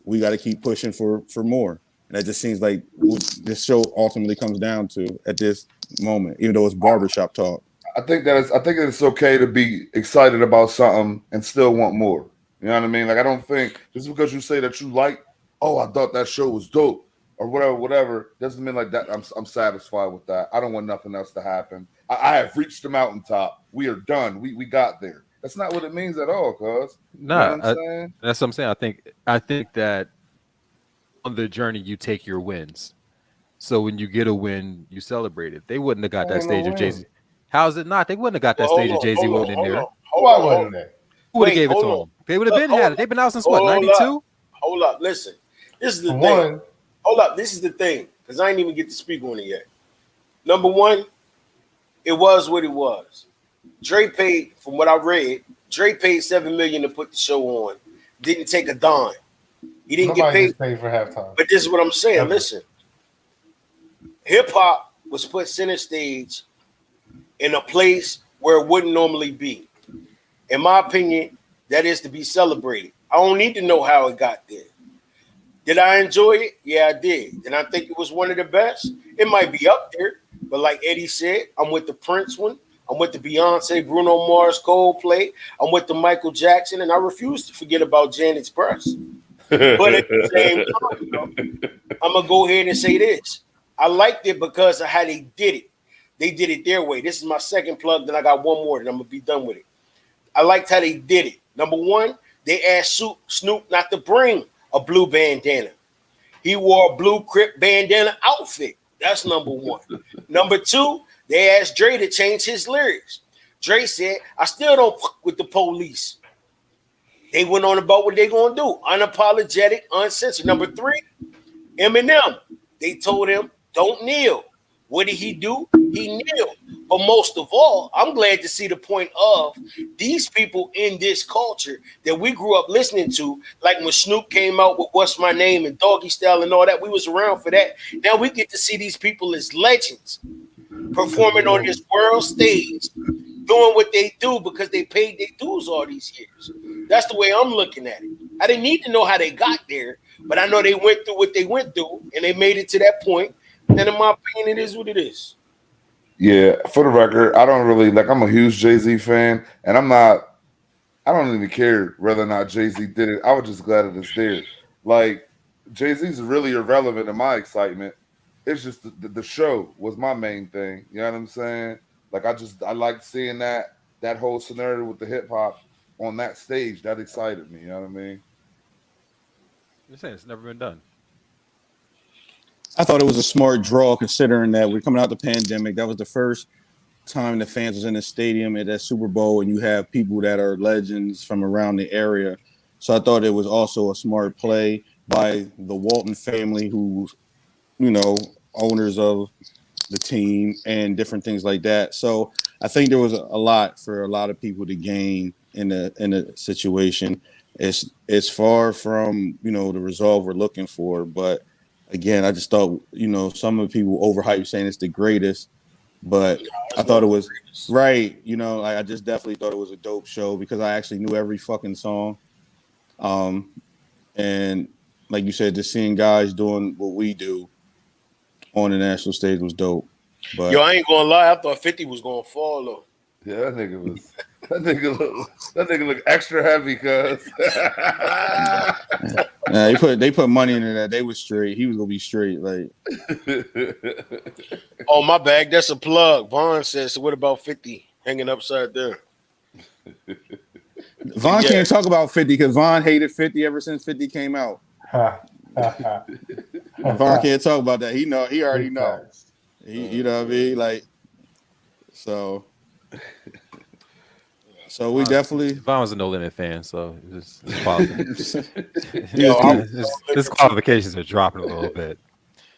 we got to keep pushing for more. And that just seems like what this show ultimately comes down to at this moment, even though it's barbershop talk. I think it's okay to be excited about something and still want more. You know what I mean? Like, I don't think just because you say that you like, oh, I thought that show was dope or whatever, doesn't mean like that. I'm satisfied with that. I don't want nothing else to happen. I have reached the mountaintop. We are done. We got there. That's not what it means at all, cuz. No, you know what I'm saying? That's what I'm saying. I think that on the journey you take your wins. So when you get a win, you celebrate it. They wouldn't have got that stage of Jay-Z. How is it not? They wouldn't have got that stage if Jay-Z wasn't in there. Why wasn't they? Who would have gave it to them? They would have been had it. They've been out since what, 92? Hold up. Listen. This is the thing. Hold up. This is the thing. Because I didn't even get to speak on it yet. Number one, it was what it was. Dre paid, from what I read, Dre paid $7 million to put the show on. Didn't take a dime. He didn't get paid for halftime. But this is what I'm saying. Listen. Hip hop was put center stage in a place where it wouldn't normally be. In my opinion, that is to be celebrated. I don't need to know how it got there. Did I enjoy it? Yeah, I did. Did I think it was one of the best? It might be up there, but like Eddie said, I'm with the Prince one. I'm with the Beyonce, Bruno Mars, Coldplay. I'm with the Michael Jackson, and I refuse to forget about Janet's Press. But at the same time, I'm going to go ahead and say this. I liked it because of how they did it. They did it their way. This is my second plug, then I got one more, and I'm going to be done with it. I liked how they did it. Number one, they asked Snoop not to bring a blue bandana. He wore a blue Crip bandana outfit. That's number one. Number two, they asked Dre to change his lyrics. Dre said, I still don't fuck with the police. They went on about what they gonna do. Unapologetic, uncensored. Number 3, Eminem. They told him, don't kneel. What did he do? He kneeled. But most of all, I'm glad to see the point of these people in this culture that we grew up listening to, like when Snoop came out with What's My Name and Doggy Style and all that. We was around for that. Now we get to see these people as legends performing on this world stage, doing what they do because they paid their dues all these years. That's the way I'm looking at it. I didn't need to know how they got there, but I know they went through what they went through and they made it to that point. And in my opinion, it is what it is. Yeah, for the record, I don't really like. I'm a huge Jay-Z fan, and I don't even care whether or not Jay-Z did it. I was just glad that it's there. Like, Jay-Z's really irrelevant in my excitement. It's just the show was my main thing. You know what I'm saying? Like, I liked seeing that whole scenario with the hip hop on that stage. That excited me. You know what I mean? You're saying it's never been done. I thought it was a smart draw considering that we're coming out the pandemic. That was the first time the fans was in the stadium at that Super Bowl, and you have people that are legends from around the area. So I thought it was also a smart play by the Walton family, who's, owners of the team and different things like that. So I think there was a lot for a lot of people to gain in the situation. It's far from, the resolve we're looking for, but again, I just thought, some of the people overhype saying it's the greatest, but I thought it was right. I just definitely thought it was a dope show because I actually knew every fucking song. And like you said, just seeing guys doing what we do on the national stage was dope. But I ain't gonna lie, I thought 50 was gonna fall though. Yeah, that nigga look extra heavy, cuz. They put money into that. They was straight. He was gonna be straight. Like, oh, my bag. That's a plug. Vaughn says. So what about 50 hanging upside down? Vaughn can't talk about 50 because Vaughn hated 50 ever since 50 came out. Vaughn can't talk about that. He already knows. You know what I mean? Like, so we definitely. Vaughn was a No Limit fan, so his qualifications are dropping a little bit.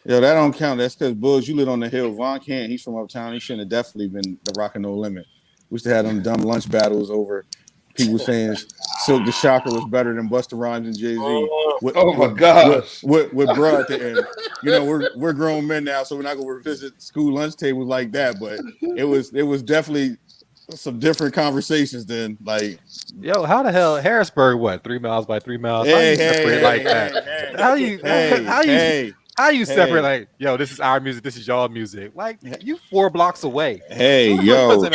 Yo, that don't count. That's because Bulls, you live on the hill. Vaughn can't. He's from uptown. He shouldn't have definitely been the Rock and No Limit. We used to have them dumb lunch battles over people saying Silk the Shocker was better than Busta Rhymes and Jay-Z. Oh my gosh. With bruh at the end. We're grown men now, so we're not gonna revisit school lunch tables like that. But it was definitely some different conversations then. Like, yo, how the hell Harrisburg? What 3 miles by 3 miles? How you separate like that? How you separate like, yo, this is our music, this is y'all music? Like, you 4 blocks away. Hey, yo. But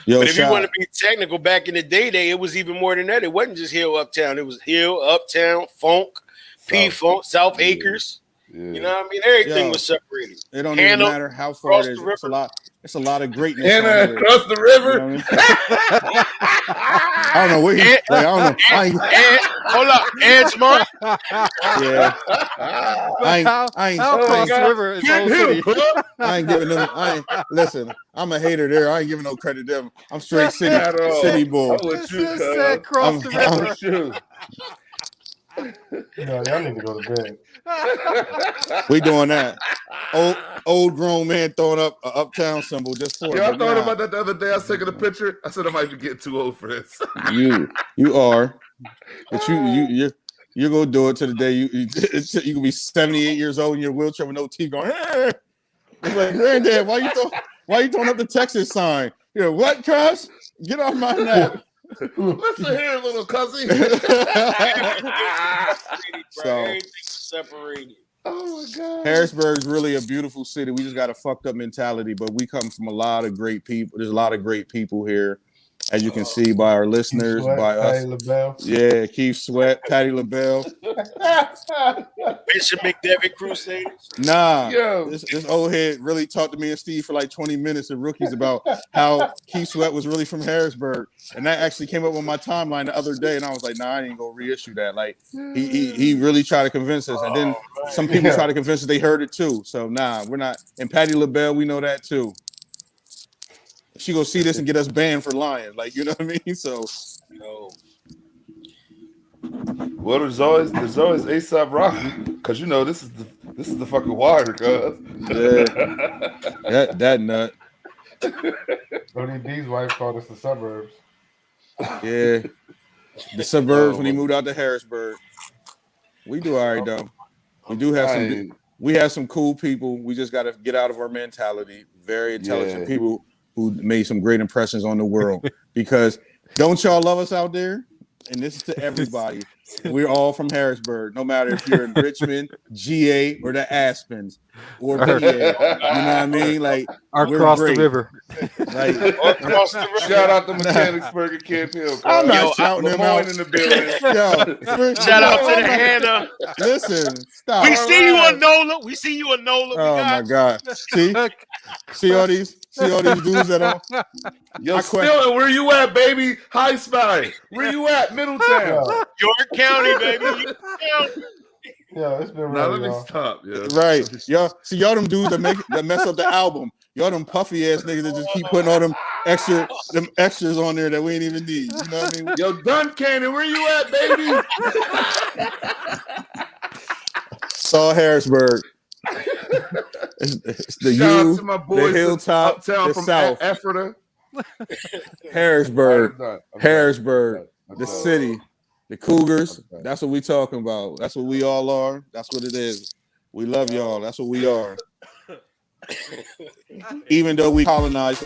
if you want to be technical, back in the day, it was even more than that. It wasn't just Hill Uptown. It was Hill Uptown, Funk, P-Funk, South Acres. Yeah. You know what I mean? Everything was separated. It don't even matter how far it is. It's a lot of greatness. Hannah across the river. You know I don't know where he. I don't know. Hold up, Edgemont. Yeah. I ain't across the river. I ain't giving them. Listen. I'm a hater there. I ain't giving no credit to them. I'm straight city boy. Cross the river. Y'all need to go to bed. We doing that. Old grown man throwing up an uptown symbol just for it. I thought about that the other day. I was taking a picture. I said I might be getting too old for this. You are, but you're gonna do it to the day you can be 78 years old in your wheelchair with no teeth going. Hey! It's like, granddad, why you throwing up the Texas sign? What, cuz? Get off my nap. Listen here, little cousin. So separated. Oh my God. Harrisburg's really a beautiful city. We just got a fucked up mentality, but we come from a lot of great people. There's a lot of great people here, as you can see by our listeners, Sweat, by us. Patty LaBelle. Yeah, Keith Sweat, Patty LaBelle. Bishop McDevitt Crusaders. Nah, this old head really talked to me and Steve for like 20 minutes of rookies about how Keith Sweat was really from Harrisburg, and that actually came up on my timeline the other day, and I was like, nah, I ain't gonna reissue that. Like, he really tried to convince us, and then some people try to convince us they heard it too. So nah, we're not. And Patty LaBelle, we know that too. she gonna see this and get us banned for lying. Like, you know what I mean? So well, there's always ASAP Rocky, because you know this is the fucking wire, cuz. Yeah. that nut. ODB's wife called us the suburbs. Yeah. The suburbs when he moved out to Harrisburg. We do all right though. We do have some cool people. We just got to get out of our mentality. Very intelligent people who made some great impressions on the world. Because don't y'all love us out there? And this is to everybody. We're all from Harrisburg. No matter if you're in Richmond, GA, or the Aspens, or PA. You know what I mean? Like, across the river. Like, across the river. Shout out to Mechanicsburg and Camp Hill. I'm not shouting them out. In the building. Shout out to the Hannah. Listen, stop. We see you on NOLA. We see you on NOLA. Oh my God. See all these dudes that are. Yo, still, where you at, baby? High Spy. Where you at? Middletown. York County, baby. York County. Yeah, it's been now real. let me stop. Yeah. Right. Y'all them dudes that mess up the album. Y'all them puffy ass niggas that just keep putting all them extras on there that we ain't even need. You know what I mean? Yo, Duncannon, where you at, baby? Saw Harrisburg. It's the Shout out U, to my boys the hilltop, uptown the from south. Ephrata. Harrisburg, I'm the city, the Cougars. That's what we talking about. That's what we all are. That's what it is. We love y'all. That's what we are. Even though we colonized